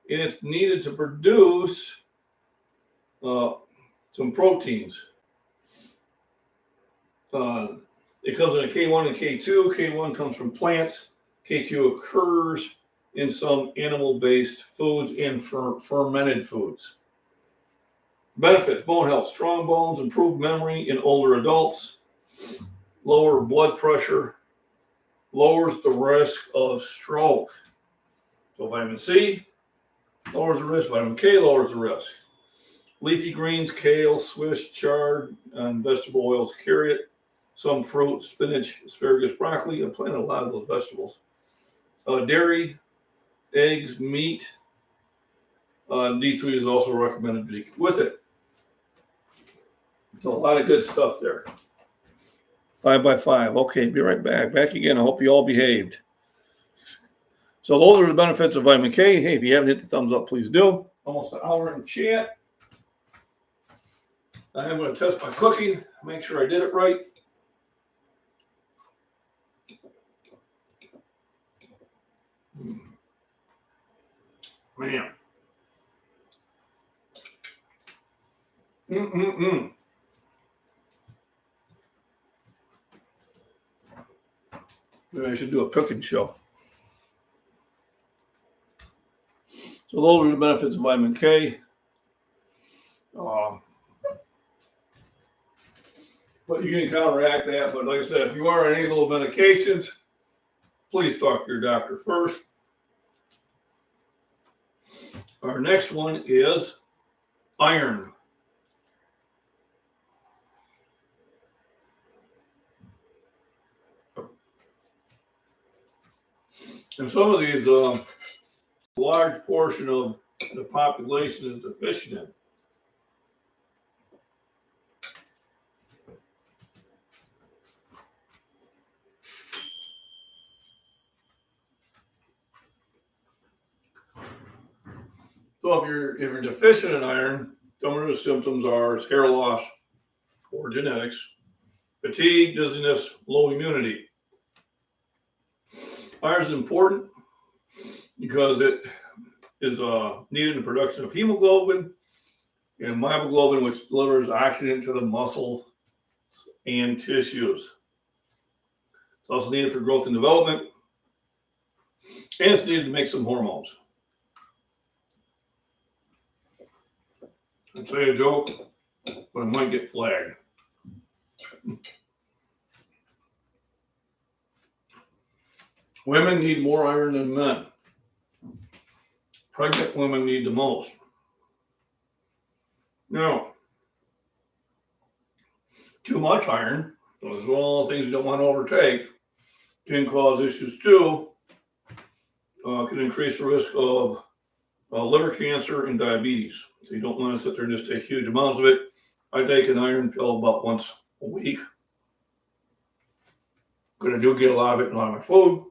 And it's needed to produce some proteins. It comes in a K1 and K2. K1 comes from plants. K2 occurs in some animal-based foods and fermented foods. Benefits: bone health, strong bones, improved memory in older adults, lower blood pressure, lowers the risk of stroke. So vitamin C lowers the risk. Vitamin K lowers the risk. Leafy greens, kale, Swiss chard, and vegetable oils carry it. Some fruit, spinach, asparagus, broccoli. I planted a lot of those vegetables. Dairy, eggs, meat. D3 is also recommended with it. So a lot of good stuff there. 5x5. Okay, be right back. Back again. I hope you all behaved. So those are the benefits of vitamin K. Hey, if you haven't hit the thumbs up, please do. Almost an hour in chat. I am going to test my cooking, make sure I did it right. Man. Maybe I should do a cooking show. So those are the benefits of vitamin K. you can counteract that. But like I said, if you are on any little medications, please talk to your doctor first. Our next one is iron. And some of these, large portion of the population is deficient in. So if you're deficient in iron, some of the symptoms are hair loss or genetics, fatigue, dizziness, low immunity. Iron is important because it is needed in the production of hemoglobin and myoglobin, which delivers oxygen to the muscle and tissues. It's also needed for growth and development, and it's needed to make some hormones. I'd say a joke, but it might get flagged. Women need more iron than men. Pregnant women need the most. Now, too much iron, those are all things you don't want to overtake, can cause issues too. Can increase the risk of liver cancer and diabetes. So you don't want to sit there and just take huge amounts of it. I take an iron pill about once a week. But I do get a lot of it in a lot of my food.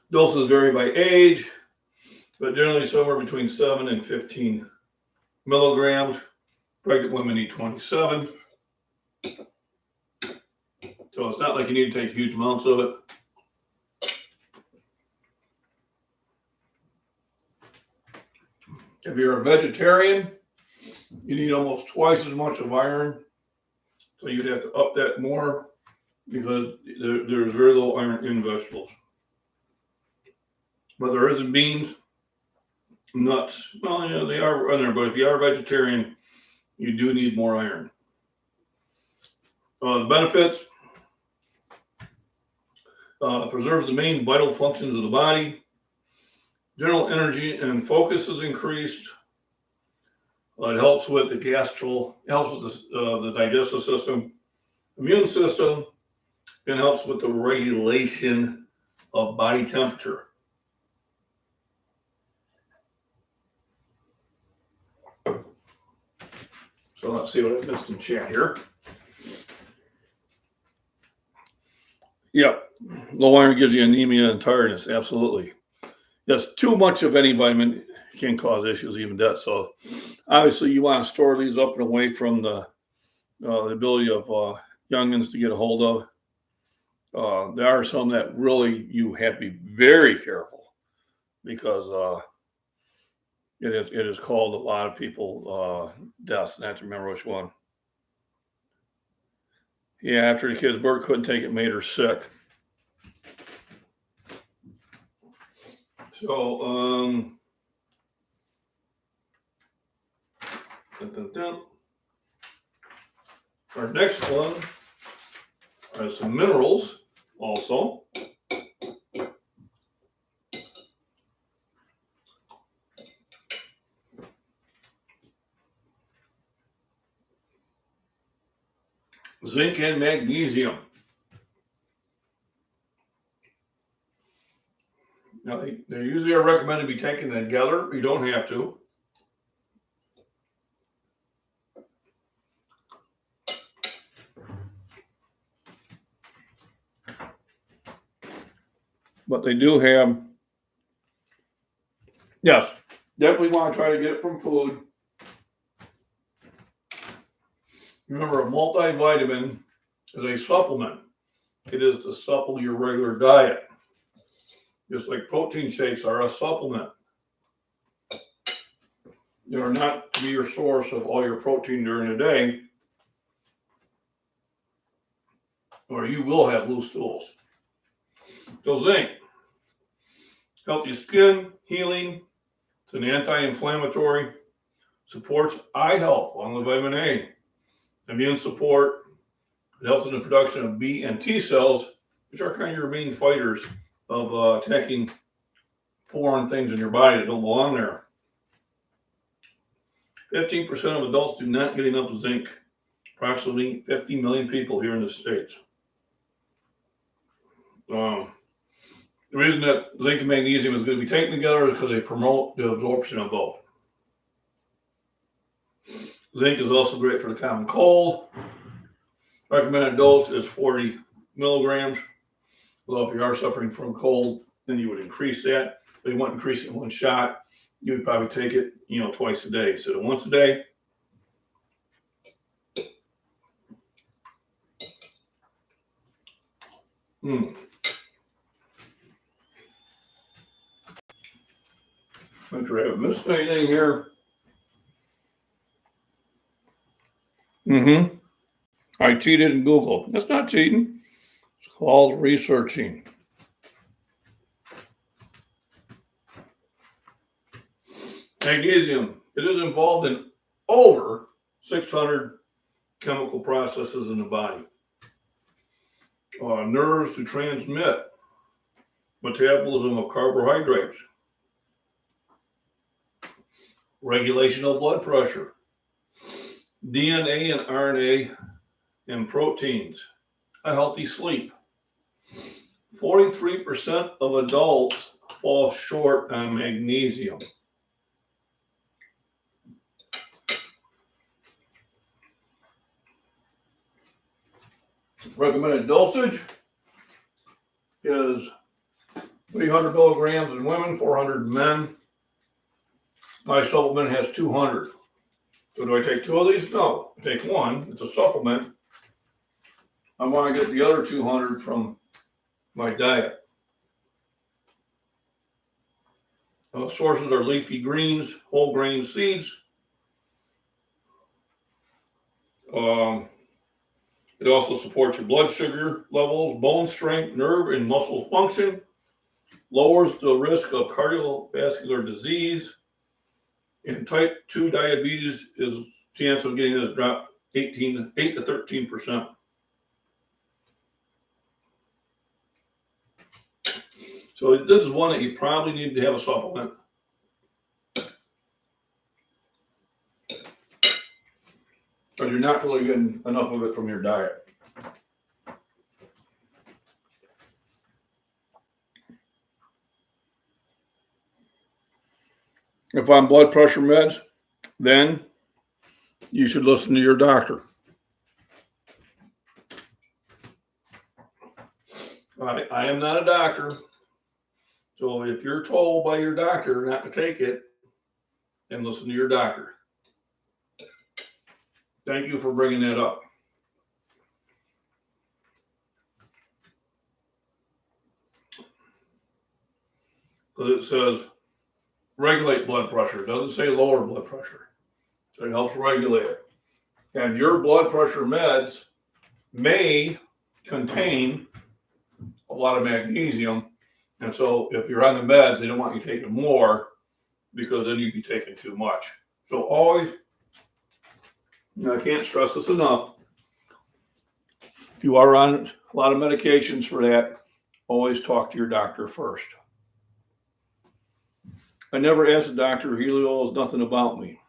Doses vary by age, but generally somewhere between 7 and 15 milligrams. Pregnant women need 27. So it's not like you need to take huge amounts of it. If you're a vegetarian, you need almost twice as much of iron. So you'd have to up that more because there's very little iron in vegetables. But there is in beans, nuts. Well, yeah, they are in there, but if you are a vegetarian, you do need more iron. The benefits: preserves the main vital functions of the body. General energy and focus is increased. It helps with the the digestive system, immune system, and helps with the regulation of body temperature. So let's see what I missed in chat here. Yep, low iron gives you anemia and tiredness. Absolutely. Yes, too much of any vitamin can cause issues, even death. So obviously you want to store these up and away from the ability of youngins to get a hold of. There are some that really you have to be very careful because it has called a lot of people deaths, and I have to remember which one. Yeah, after the kid's birth, couldn't take it, made her sick. So, our next one are some minerals also. Zinc and magnesium. Now, they usually are recommended to be taken together. You don't have to. But they do have, yes, definitely want to try to get it from food. Remember, a multivitamin is a supplement. It is to supplement your regular diet. Just like protein shakes are a supplement. They are not to be your source of all your protein during the day, or you will have loose stools. So zinc, healthy skin, healing. It's an anti-inflammatory, supports eye health along with vitamin A, immune support. It helps in the production of B and T cells, which are kind of your main fighters of attacking foreign things in your body that don't belong there. 15% of adults do not get enough zinc. Approximately 50 million people here in the States. The reason that zinc and magnesium is going to be taken together is because they promote the absorption of both. Zinc is also great for the common cold. Recommended dose is 40 milligrams. Although if you are suffering from cold, then you would increase that. But you wouldn't increase it in one shot. You would probably take it, twice a day instead of once a day. Make sure I haven't missed anything here. I cheated in Google. That's not cheating. It's called researching. Magnesium. It is involved in over 600 chemical processes in the body. Nerves to transmit metabolism of carbohydrates, regulation of blood pressure, DNA and RNA and proteins, a healthy sleep. 43% of adults fall short on magnesium. Recommended dosage is 300 milligrams in women, 400 in men. My supplement has 200. So do I take two of these? No, I take one. It's a supplement. I want to get the other 200 from my diet. Sources are leafy greens, whole grain seeds. It also supports your blood sugar levels, bone strength, nerve and muscle function, lowers the risk of cardiovascular disease, and type 2 diabetes is chance of getting this drop 8 to 13%. So this is one that you probably need to have a supplement. Because you're not really getting enough of it from your diet. If I'm blood pressure meds, then you should listen to your doctor. I am not a doctor. So if you're told by your doctor not to take it, then listen to your doctor. Thank you for bringing that up. Because it says regulate blood pressure. It doesn't say lower blood pressure. So it helps regulate it. And your blood pressure meds may contain a lot of magnesium. And so if you're on the meds, they don't want you taking more because then you'd be taking too much. So always, I can't stress this enough. If you are on a lot of medications for that, always talk to your doctor first. I never asked the doctor, he knows nothing about me.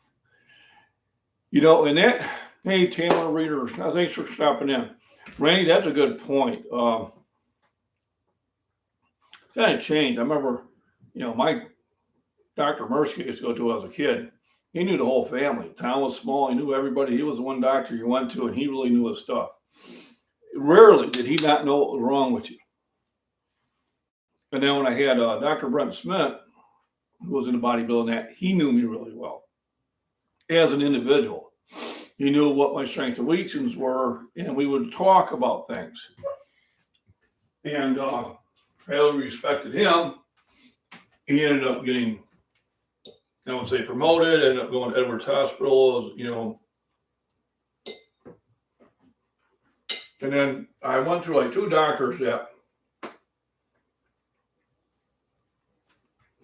And that, hey, Taylor Reader, thanks for stopping in. Randy, that's a good point. Kind of changed. I remember, my Dr. Mersky used to go to as a kid. He knew the whole family. The town was small. He knew everybody. He was the one doctor you went to, and he really knew his stuff. Rarely did he not know what was wrong with you. And then when I had Dr. Brent Smith, who was in the bodybuilding, he knew me really well as an individual. He knew what my strengths and weaknesses were, and we would talk about things. And I really respected him. He ended up getting, I would say, promoted, ended up going to Edwards Hospital, And then I went through like 2 doctors that,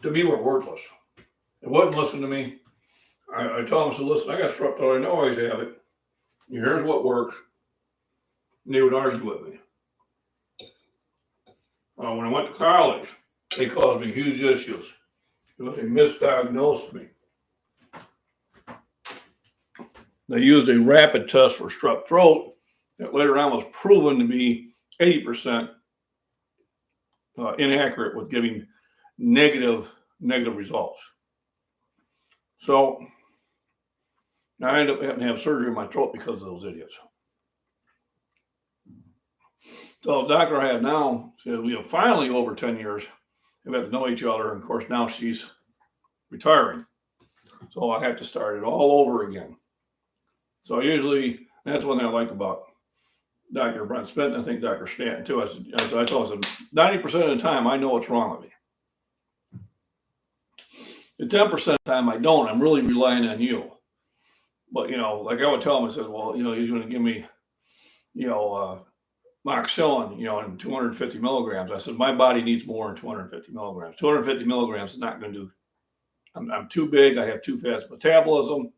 to me, were worthless. They wouldn't listen to me. I tell them, so listen, I got strep throat. I know I always have it. Here's what works. And they would argue with me. When I went to college, they caused me huge issues because they misdiagnosed me. They used a rapid test for strep throat that later on was proven to be 80% inaccurate with giving negative results. So I ended up having to have surgery in my throat because of those idiots. So the doctor I have now says we have finally over 10 years have got to know each other. And of course, now she's retiring. So I have to start it all over again. So usually that's one thing I like about Dr. Brent Smith, and I think Dr. Stanton too. I told him 90% of the time I know what's wrong with me. The 10% of the time I don't. I'm really relying on you. But, like I would tell him, I said, well, he's going to give me, moxicillin, in 250 milligrams. I said, my body needs more than 250 milligrams. 250 milligrams is not going to do. I'm too big. I have too fast metabolism.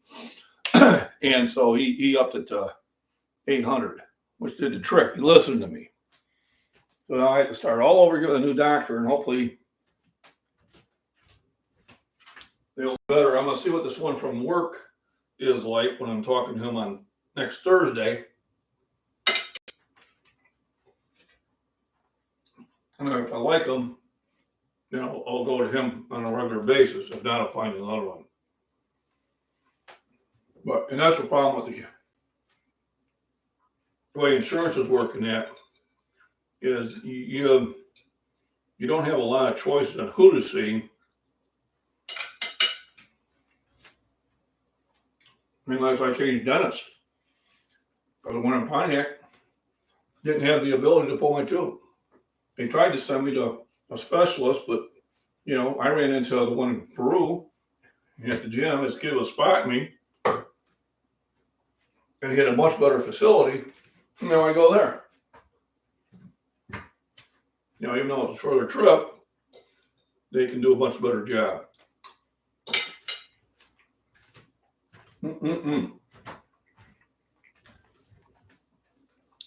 And so he upped it to 800, which did the trick. He listened to me. So now I have to start all over again with a new doctor, and hopefully they'll be better. I'm going to see what this one from work is like when I'm talking to him on next Thursday. And if I like him, I'll go to him on a regular basis. If not, I'll find another one. And that's the problem with the way insurance is working at is you don't have a lot of choices on who to see. I mean, like if I changed dentists, I was one in Pontiac, didn't have the ability to pull my tooth. They tried to send me to a specialist, but I ran into the one in Peru at the gym. This kid was spotting me, and he had a much better facility. And now I go there. Even though it's a shorter trip, they can do a much better job.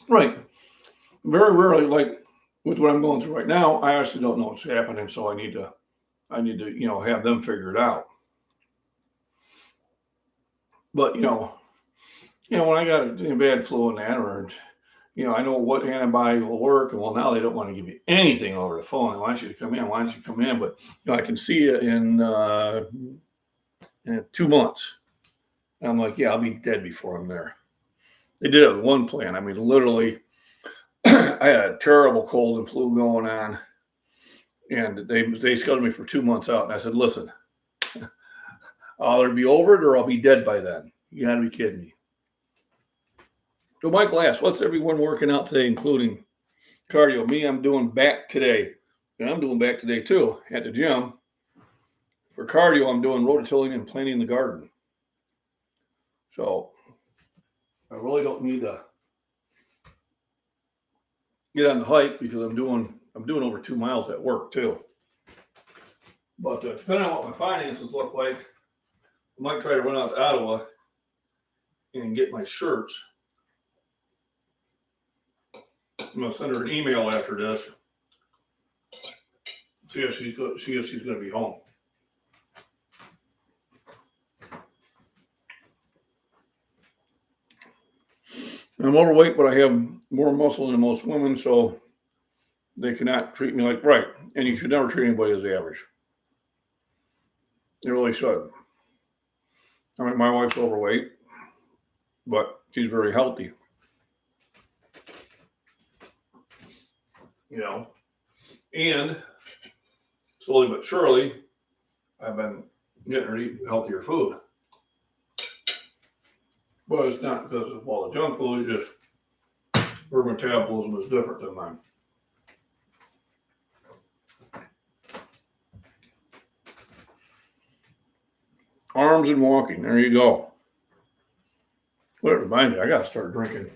Right. Very rarely, like with what I'm going through right now, I actually don't know what's happening, so I need to, have them figure it out. But when I got a bad flu and that, or I know what antibody will work, and well, now they don't want to give you anything over the phone. They want you to come in. Why don't you come in? But I can see you in 2 months. And I'm like, yeah, I'll be dead before I'm there. They did it with one plan. I mean, literally, I had a terrible cold and flu going on, and they scheduled me for 2 months out. And I said, listen, I'll either be over it or I'll be dead by then. You got to be kidding me. So Michael asked, what's everyone working out today, including cardio? Me, I'm doing back today. And I'm doing back today too at the gym. For cardio, I'm doing rototilling and planting the garden. So I really don't need to get on the hike because I'm doing over 2 miles at work too. But depending on what my finances look like, I might try to run out to Ottawa and get my shirts. I'm gonna send her an email after this. See if she's gonna be home. I'm overweight, but I have more muscle than most women, so they cannot treat me like right. And you should never treat anybody as average. You really should. I mean, my wife's overweight, but she's very healthy. And slowly but surely, I've been getting her to eat healthier food. But it's not because of all the junk food, it's just her metabolism is different than mine. Arms and walking, there you go. Well, it reminds me, I got to start drinking.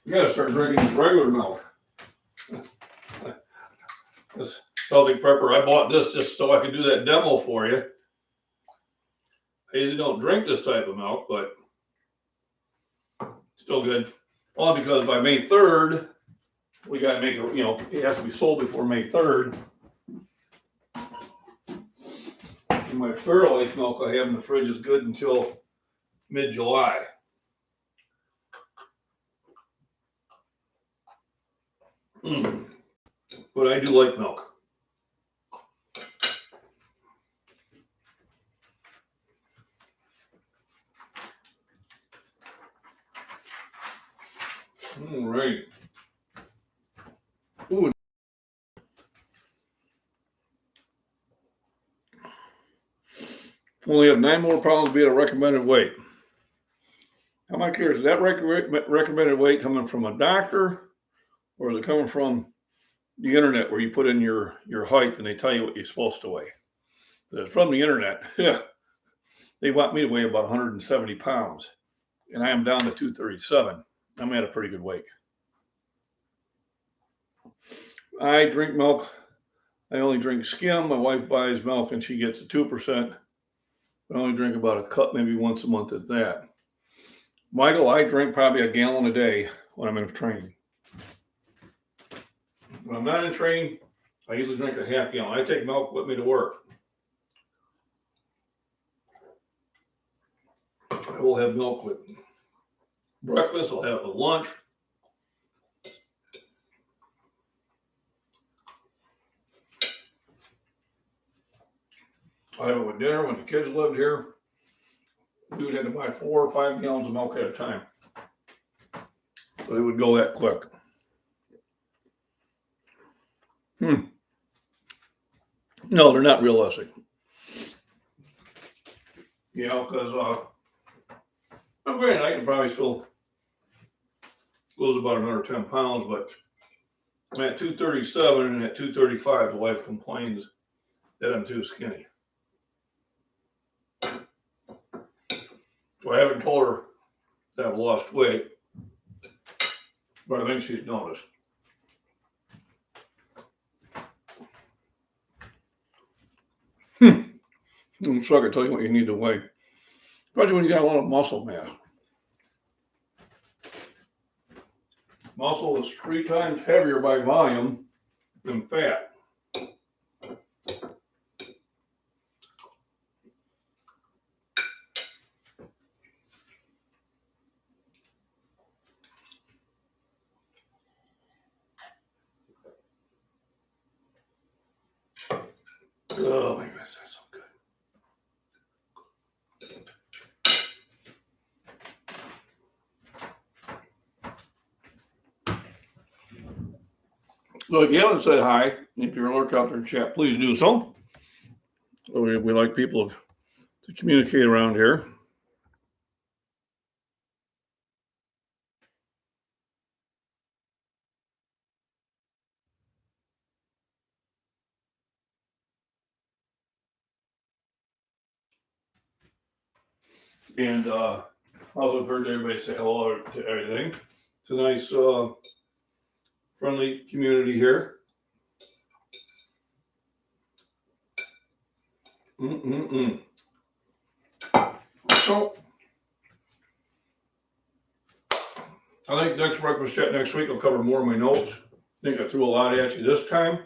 You got to start drinking this regular milk. This Celtic Prepper. I bought this just so I could do that demo for you. I usually don't drink this type of milk, but still good. All because by May 3rd, we got to make it, it has to be sold before May 3rd. And my Fairlife milk I have in the fridge is good until mid-July. But I do like milk. All right. Ooh. Only have 9 more pounds to be at a recommended weight. How am I curious? Is that recommended weight coming from a doctor, or is it coming from the internet where you put in your height and they tell you what you're supposed to weigh? If it's from the internet. Yeah, they want me to weigh about 170 pounds, and I am down to 237. I'm at a pretty good weight. I drink milk. I only drink skim. My wife buys milk and she gets a 2%. I only drink about a cup, maybe once a month at that. Michael, I drink probably a gallon a day when I'm in training. When I'm not in training, I usually drink a half gallon. I take milk with me to work. I will have milk with breakfast. I'll have it with lunch. I have it with dinner. When the kids lived here, we would have to buy 4 or 5 gallons of milk at a time. So it would go that quick. No, they're not realistic. Because granted, I can probably still lose about another 10 pounds, but I'm at 237, and at 235, the wife complains that I'm too skinny. So I haven't told her that I've lost weight, but I think she's noticed. So I can tell you what you need to weigh, especially when you got a lot of muscle mass. Muscle is 3 times heavier by volume than fat. Oh my goodness, that's so good. So if you haven't said hi, if you're lurk out there in chat, please do so. We like people to communicate around here. And I also heard everybody say hello to everything. It's a nice, friendly community here. So, I think next breakfast chat next week will cover more of my notes. I think I threw a lot at you this time.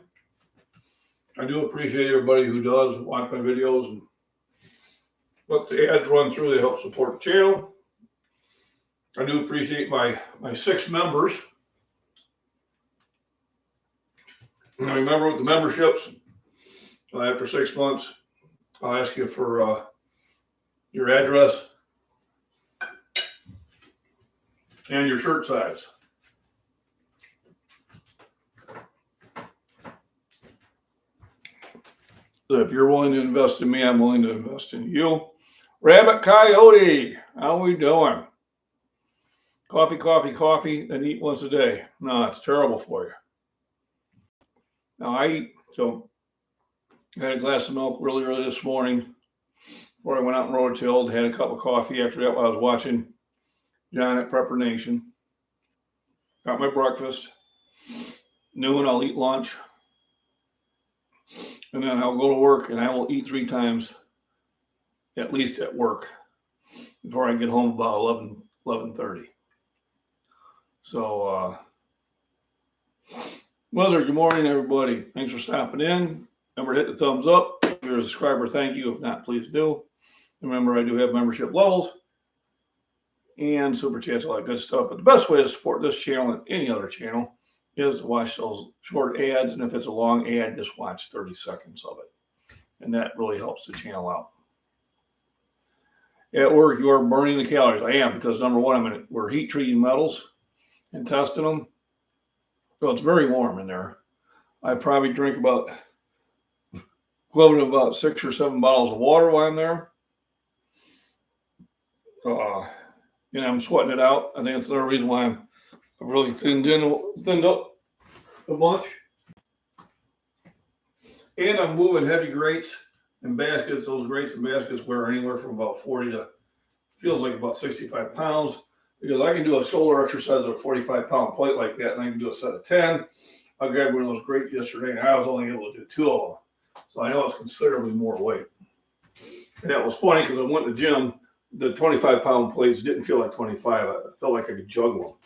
I do appreciate everybody who does watch my videos and let the ads run through. They help support the channel. I do appreciate my 6 members. And I remember with the memberships, after 6 months, I'll ask you for your address and your shirt size. So if you're willing to invest in me, I'm willing to invest in you. Rabbit Coyote, how we doing? Coffee, coffee, coffee, and eat once a day. No, it's terrible for you. Now I eat, so I had a glass of milk really early this morning before I went out and rode-tailed. Had a cup of coffee after that while I was watching John at Prepper Nation. Got my breakfast. Noon, I'll eat lunch. and then I'll go to work and I will eat 3 times at least at work before I get home about 11:30. So, Weather, good morning, everybody. Thanks for stopping in. Remember to hit the thumbs up. If you're a subscriber, thank you. If not, please do. Remember, I do have membership levels and super chats, all that good stuff. But the best way to support this channel and any other channel is to watch those short ads. And if it's a long ad, just watch 30 seconds of it. And that really helps the channel out. At work, you are burning the calories. I am, because number one, we're heat treating metals and testing them. So it's very warm in there. I probably drink about equivalent of about 6 or 7 bottles of water while I'm there. I'm sweating it out. I think that's another reason why I'm really thinned up a bunch. And I'm moving heavy grates and baskets. Those grates and baskets weigh anywhere from about 40 to, feels like about 65 pounds. Because I can do a shoulder exercise with a 45-pound plate like that, and I can do a set of 10. I grabbed one of those grates yesterday, and I was only able to do 2 of them. So I know it's considerably more weight. And that was funny because I went to the gym. The 25-pound plates didn't feel like 25. I felt like I could juggle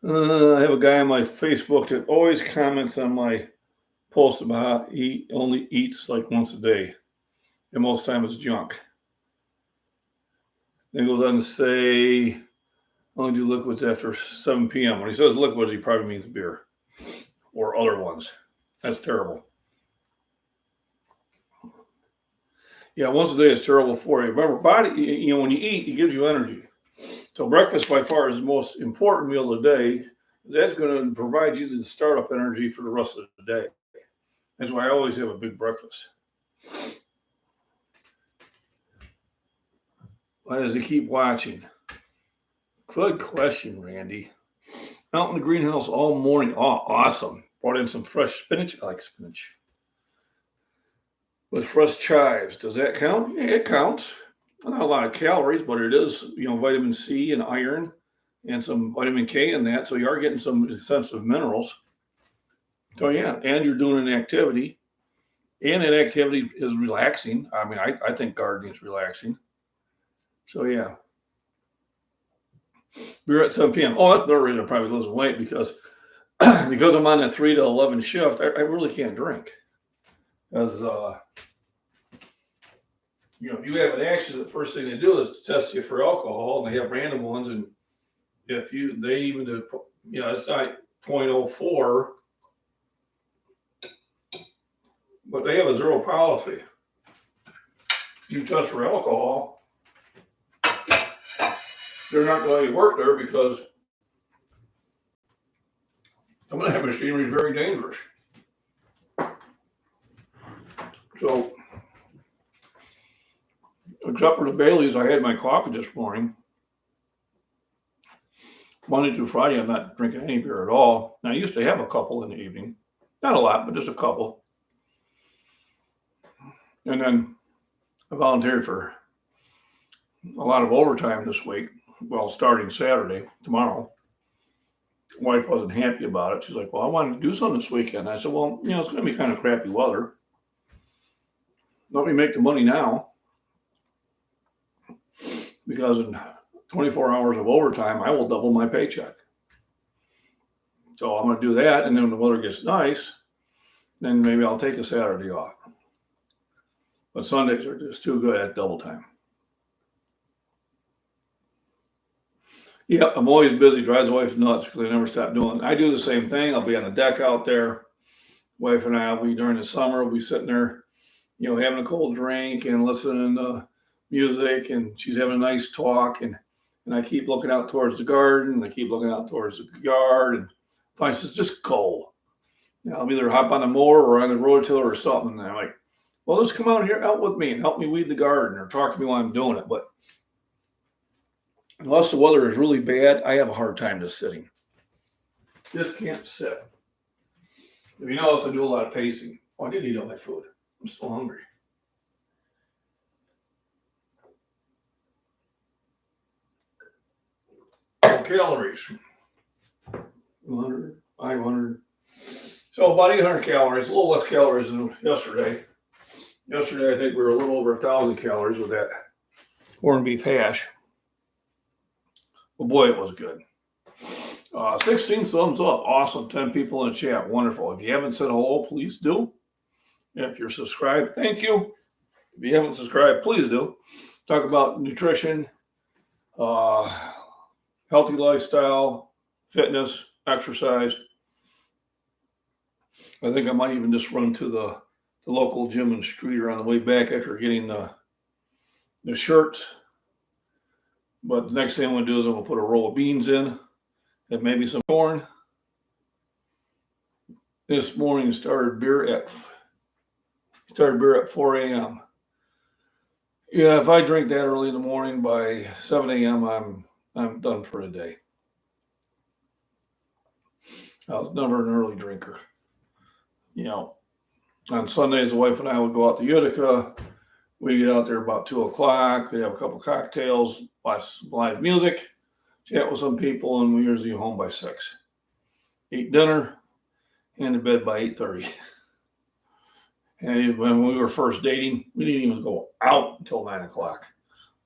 them. I have a guy on my Facebook that always comments on my post about how he only eats like once a day. And most of the time it's junk. Then he goes on to say, I only do liquids after 7 p.m. When he says liquids, he probably means beer or other ones. That's terrible. Yeah, once a day is terrible for you. Remember, body, when you eat, it gives you energy. So breakfast by far is the most important meal of the day. That's going to provide you the startup energy for the rest of the day. That's why I always have a big breakfast. Why does he keep watching? Good question, Randy. Out in the greenhouse all morning. Oh, awesome. Brought in some fresh spinach. I like spinach. With fresh chives. Does that count? Yeah, it counts. Not a lot of calories, but it is, vitamin C and iron and some vitamin K in that. So you are getting some essential minerals. So yeah, and you're doing an activity. And that activity is relaxing. I mean, I think gardening is relaxing. So yeah. We're at 7 p.m. Oh, that's the reason I'm probably losing weight because I'm on that 3 to 11 shift. I really can't drink. Because, if you have an accident, the first thing they do is test you for alcohol, and they have random ones. And if they even do, it's not 0.04, but they have a zero policy. You test for alcohol, they're not going to work there because some of that machinery is very dangerous. So, except for the Baileys, I had my coffee this morning. Monday through Friday, I'm not drinking any beer at all. And I used to have a couple in the evening. Not a lot, but just a couple. And then I volunteered for a lot of overtime this week. Well, starting Saturday, tomorrow. Wife wasn't happy about it. She's like, well, I wanted to do something this weekend. I said, well, it's going to be kind of crappy weather. Let me make the money now. Because in 24 hours of overtime, I will double my paycheck. So I'm going to do that. And then when the weather gets nice, then maybe I'll take a Saturday off. But Sundays are just too good at double time. Yeah, I'm always busy. Drives the wife nuts because I never stop doing it. I do the same thing. I'll be on the deck out there. Wife and I will be during the summer. We'll be sitting there, having a cold drink and listening to music. And she's having a nice talk. And I keep looking out towards the garden. And I keep looking out towards the yard. And finally, it's just cold. I'll either hop on the mower or on the rototiller or something. And I'm like, well, just come out here out with me and help me weed the garden or talk to me while I'm doing it. But unless the weather is really bad, I have a hard time just sitting. Just can't sit. If you notice, I do a lot of pacing. Oh, I did eat all my food. I'm still hungry. Calories. 100, 500, So about 800 calories, a little less calories than yesterday. Yesterday, I think we were a little over 1,000 calories with that corned beef hash. But boy, it was good. 16 thumbs up. Awesome. 10 people in the chat. Wonderful. If you haven't said hello, please do. If you're subscribed, thank you. If you haven't subscribed, please do. Talk about nutrition, healthy lifestyle, fitness, exercise. I think I might even just run to the local gym and street on the way back after getting the shirts. But the next thing I'm going to do is I'm going to put a roll of beans in and maybe some corn. This morning started beer at 4 a.m. Yeah, if I drink that early in the morning, by 7 a.m. I'm done for the day. I was never an early drinker. You know, on Sundays, the wife and I would go out to Utica. We get out there about 2 o'clock. We have a couple cocktails, watch some live music, chat with some people, and we usually home by 6. Eat dinner, and to bed by 8:30. And when we were first dating, we didn't even go out until 9 o'clock.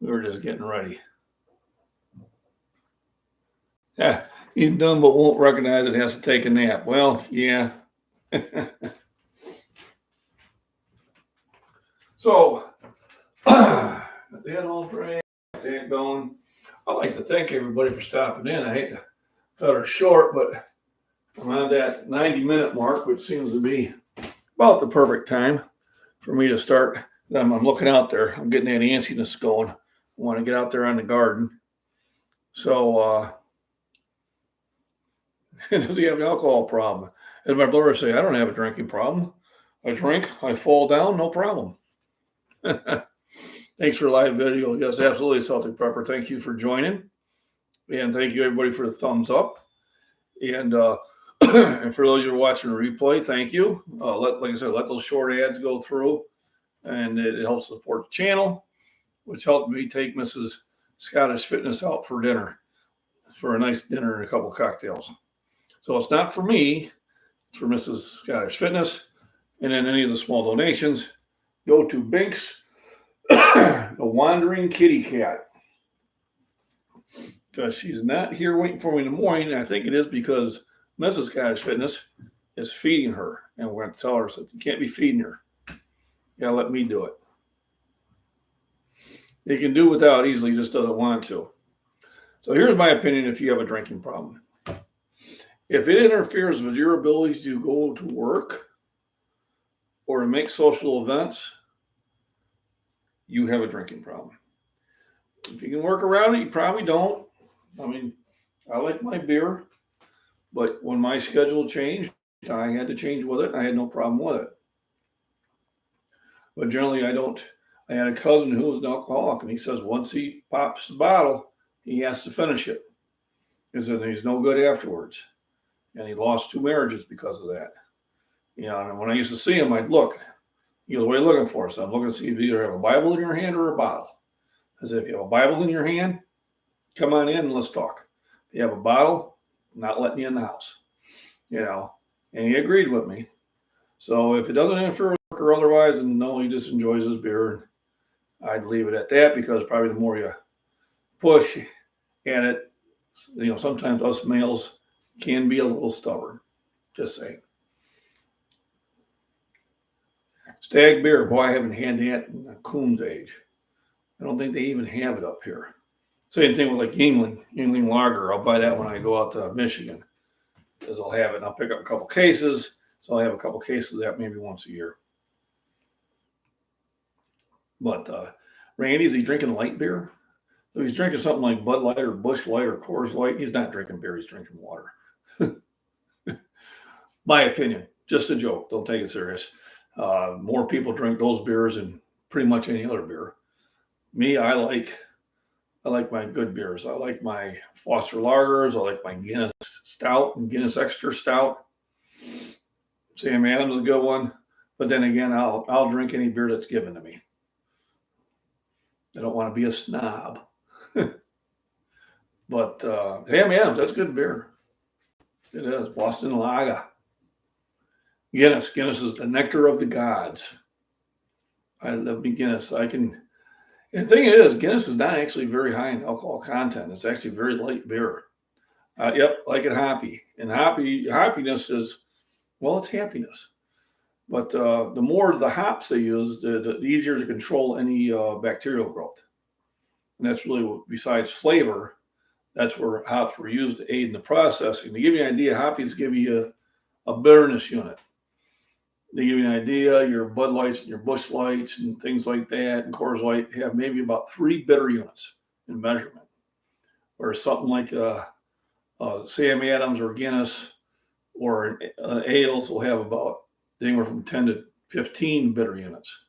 We were just getting ready. Yeah, he's done but won't recognize it, has to take a nap. Well, yeah. So, that all right, that going. I'd like to thank everybody for stopping in. I hate to cut her short, but I'm on that 90-minute mark, which seems to be about the perfect time for me to start. I'm looking out there. I'm getting that antsiness going. I want to get out there on the garden. So, does he have an alcohol problem? As my brother say, I don't have a drinking problem. I drink, I fall down, no problem. Thanks for live video. Yes, absolutely, Celtic Pepper. Thank you for joining. And thank you, everybody, for the thumbs up. And and for those who are watching the replay, thank you. Like I said, let those short ads go through, and it helps support the channel, which helped me take Mrs. Scottish Fitness out for dinner, for a nice dinner and a couple cocktails. So it's not for me, it's for Mrs. Scottish Fitness. And then any of the small donations go to Binks, the wandering kitty cat. Because she's not here waiting for me in the morning. I think it is because Mrs. Scottish Fitness is feeding her. And we're going to tell her that you can't be feeding her. You got to let me do it. You can do without easily, just doesn't want to. So here's my opinion if you have a drinking problem. If it interferes with your ability to go to work or to make social events, you have a drinking problem. If you can work around it, you probably don't. I mean, I like my beer, but when my schedule changed, I had to change with it. I had no problem with it. But generally, I don't. I had a cousin who was an alcoholic, and he says once he pops the bottle, he has to finish it. Because then he's no good afterwards. And he lost 2 marriages because of that. You know, and when I used to see him, I'd look. He goes, what are you looking for? So I'm looking to see if you either have a Bible in your hand or a bottle. I said, if you have a Bible in your hand, come on in and let's talk. If you have a bottle, I'm not letting you in the house. You know, and he agreed with me. So if it doesn't interfere with work or otherwise, and no, he just enjoys his beer, I'd leave it at that, because probably the more you push at it, you know, sometimes us males can be a little stubborn. Just saying. Stag beer, boy, I haven't had that in Coom's age. I don't think they even have it up here. Same thing with like Yingling Lager. I'll buy that when I go out to Michigan, because I'll have it and I'll pick up a couple cases. So I'll have a couple cases of that maybe once a year. But Randy, is he drinking light beer? So he's drinking something like Bud Light or Busch Light or Coors Light. He's not drinking beer. He's drinking water. My opinion. Just a joke. Don't take it serious. More people drink those beers than pretty much any other beer. Me, I like my good beers. I like my Foster Lagers. I like my Guinness Stout and Guinness Extra Stout. Sam Adams is a good one. But then again, I'll drink any beer that's given to me. I don't want to be a snob. But Sam Adams, that's good beer. It is. Boston Lager. Guinness. Guinness is the nectar of the gods. I love Guinness. And the thing is, Guinness is not actually very high in alcohol content. It's actually very light beer. Yep, like it hoppy. And happiness is, well, it's happiness. But the more the hops they use, the easier to control any bacterial growth. And that's really, besides flavor, that's where hops were used to aid in the processing. To give you an idea, hoppies give you a bitterness unit. They give you an idea, your Bud Lights and your Busch Lights and things like that, and Coors Light have maybe about 3 bitter units in measurement. Whereas something like Sam Adams or Guinness or ales will have about anywhere from 10 to 15 bitter units.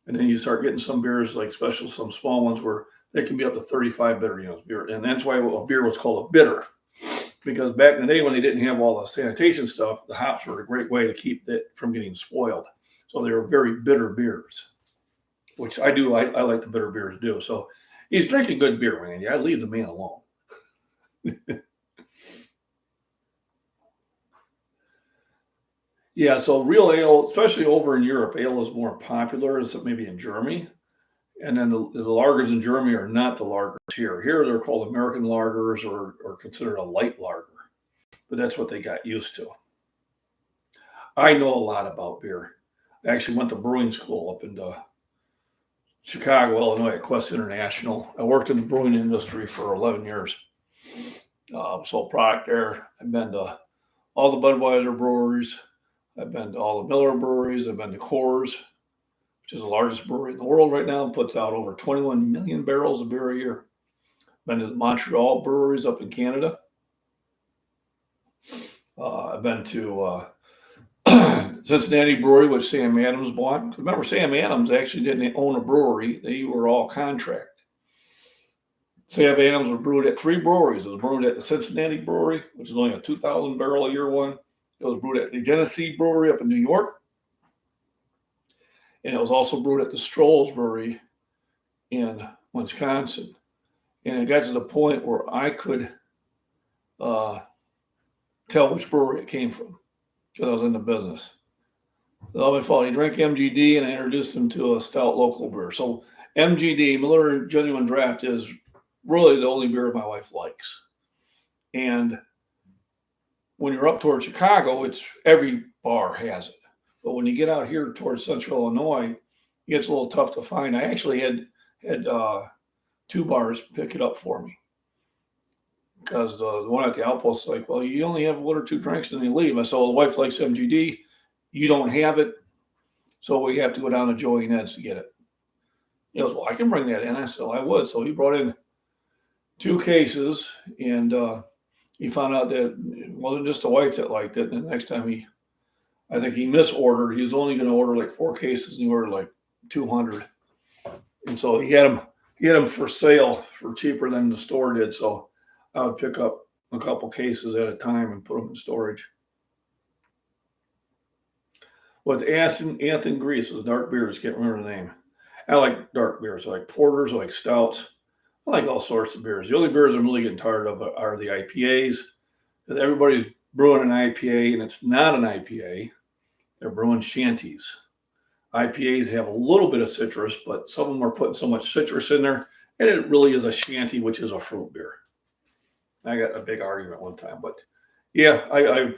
And then you start getting some beers, like some small ones, where they can be up to 35 bitter units. And that's why a beer was called a bitter. Because back in the day when they didn't have all the sanitation stuff, the hops were a great way to keep it from getting spoiled. So they were very bitter beers, which I do. I like the bitter beers too. So he's drinking good beer, Randy. I leave the man alone. Yeah, so real ale, especially over in Europe, ale is more popular, as maybe in Germany. And then the lagers in Germany are not the lagers here. Here they're called American lagers or considered a light lager. But that's what they got used to. I know a lot about beer. I actually went to brewing school up in Chicago, Illinois at Quest International. I worked in the brewing industry for 11 years. Sold product there. I've been to all the Budweiser breweries. I've been to all the Miller breweries. I've been to Coors, which is the largest brewery in the world right now, puts out over 21 million barrels of beer a year. Been to the Montreal breweries up in Canada. I've been to Cincinnati Brewery, which Sam Adams bought. Remember, Sam Adams actually didn't own a brewery. They were all contract. Sam Adams was brewed at 3 breweries. It was brewed at the Cincinnati Brewery, which is only a 2,000 barrel a year one. It was brewed at the Genesee Brewery up in New York. And it was also brewed at the Strolls Brewery in Wisconsin. And it got to the point where I could tell which brewery it came from because I was in the business. So my fault. He drank MGD, and I introduced him to a stout local beer. So MGD, Miller Genuine Draft, is really the only beer my wife likes. And when you're up towards Chicago, every bar has it. But when you get out here towards Central Illinois, it gets a little tough to find. I actually had 2 bars pick it up for me. Because the one at the Outpost is like, well, you only have 1 or 2 drinks and then you leave. I said, well, the wife likes MGD. You don't have it. So we have to go down to Joey and Ed's to get it. He goes, well, I can bring that in. I said, well, I would. So he brought in 2 cases, and he found out that it wasn't just the wife that liked it. And the next time I think he misordered. He was only going to order like 4 cases, and he ordered like 200. And so he had them for sale for cheaper than the store did. So I would pick up a couple cases at a time and put them in storage. With Anthony Grease with dark beers, can't remember the name. I like dark beers. I like porters, I like stouts. I like all sorts of beers. The only beers I'm really getting tired of are the IPAs. Because everybody's brewing an IPA, and it's not an IPA. They're brewing shanties. IPAs have a little bit of citrus, but some of them are putting so much citrus in there, and it really is a shanty, which is a fruit beer. I got a big argument one time, but yeah,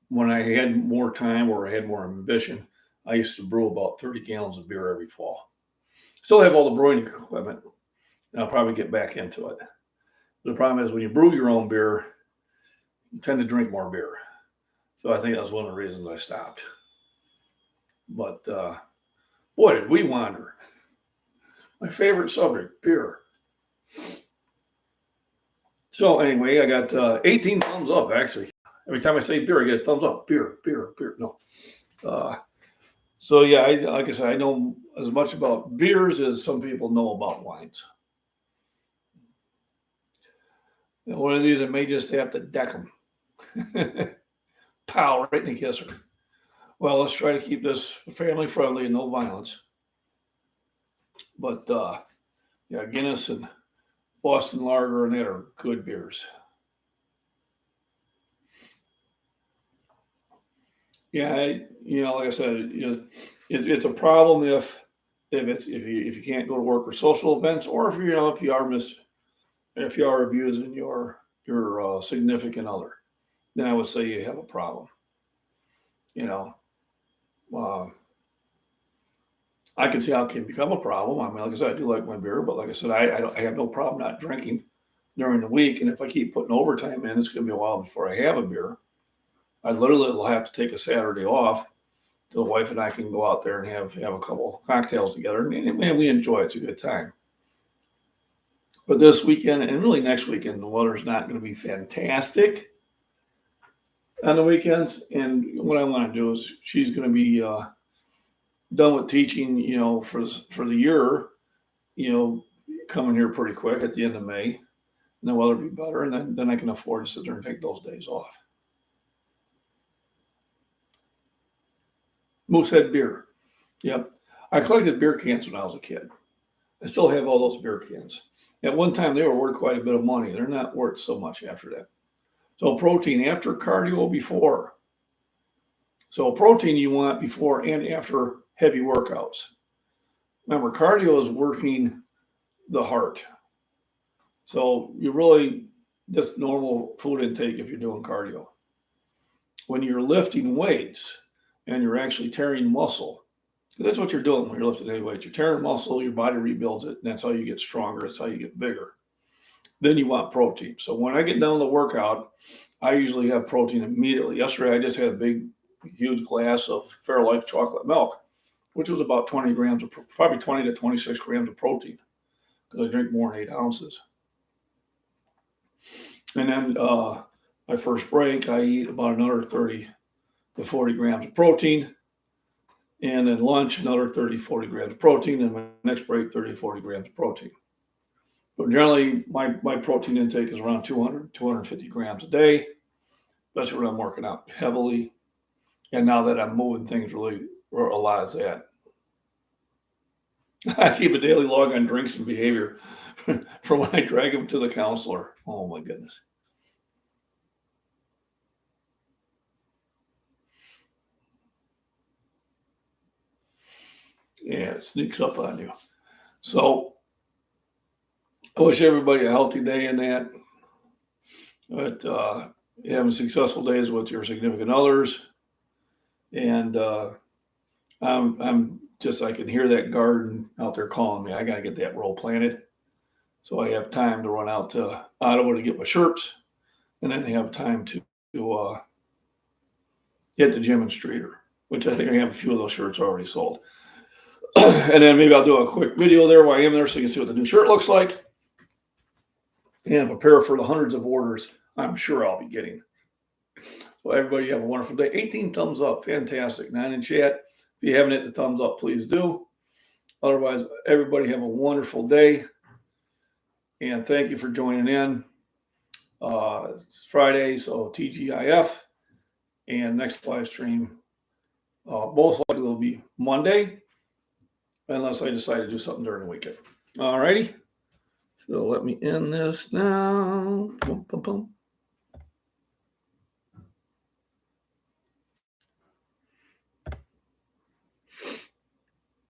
when I had more time or I had more ambition, I used to brew about 30 gallons of beer every fall. Still have all the brewing equipment, and I'll probably get back into it. The problem is when you brew your own beer, you tend to drink more beer. So I think that's one of the reasons I stopped. But boy, did we wander. My favorite subject, beer. So anyway, I got 18 thumbs up, actually. Every time I say beer, I get a thumbs up. Beer. No. So yeah, like I said, I know as much about beers as some people know about wines. And one of these, I may just have to deck them. Pow, right in the kisser. Well, let's try to keep this family friendly and no violence. But yeah, Guinness and Boston Lager and that are good beers. Yeah, like I said, it's a problem if you can't go to work or social events, or if you are abusing your significant other, then I would say you have a problem. You know, uh, I can see how it can become a problem. I mean, like I said, I do like my beer, but like I said, I have no problem not drinking during the week. And if I keep putting overtime in, it's going to be a while before I have a beer. I literally will have to take a Saturday off. The wife and I can go out there and have a couple cocktails together, and we enjoy it. It's a good time. But this weekend and really next weekend, the weather's not going to be fantastic on the weekends. And what I want to do is she's going to be done with teaching, for the year, coming here pretty quick at the end of May. And the weather will be better, and then I can afford to sit there and take those days off. Moosehead beer. Yep. I collected beer cans when I was a kid. I still have all those beer cans. At one time, they were worth quite a bit of money. They're not worth so much after that. So protein after cardio, before. So protein you want before and after heavy workouts. Remember, cardio is working the heart. So you really, just normal food intake if you're doing cardio. When you're lifting weights and you're actually tearing muscle, that's what you're doing when you're lifting heavy weights. You're tearing muscle, your body rebuilds it, and that's how you get stronger. That's how you get bigger. Then you want protein. So when I get done with the workout, I usually have protein immediately. Yesterday, I just had a big, huge glass of Fairlife chocolate milk, which was about 20 grams of, probably 20 to 26 grams of protein, because I drink more than 8 ounces. And then my first break, I eat about another 30 to 40 grams of protein. And then lunch, another 30, 40 grams of protein. And my next break, 30, 40 grams of protein. So generally, my protein intake is around 200, 250 grams a day. That's when I'm working out heavily. And now that I'm moving things really, or a lot is that. I keep a daily log on drinks and behavior from when I drag them to the counselor. Oh my goodness. Yeah, it sneaks up on you. So I wish everybody a healthy day in that. But having successful days with your significant others. And I'm just, I can hear that garden out there calling me. I got to get that row planted. So I have time to run out to Ottawa to get my shirts, and then have time to hit the gym in Streeter, which I think I have a few of those shirts already sold. And then maybe I'll do a quick video there while I am there so you can see what the new shirt looks like, and prepare for the hundreds of orders I'm sure I'll be getting. So everybody have a wonderful day. 18 thumbs up. Fantastic. 9 in chat. If you haven't hit the thumbs up, please do. Otherwise, everybody have a wonderful day. And thank you for joining in. It's Friday, so TGIF. And next live stream, most likely will be Monday, unless I decide to do something during the weekend. All righty. So let me end this now. Boom, boom, boom.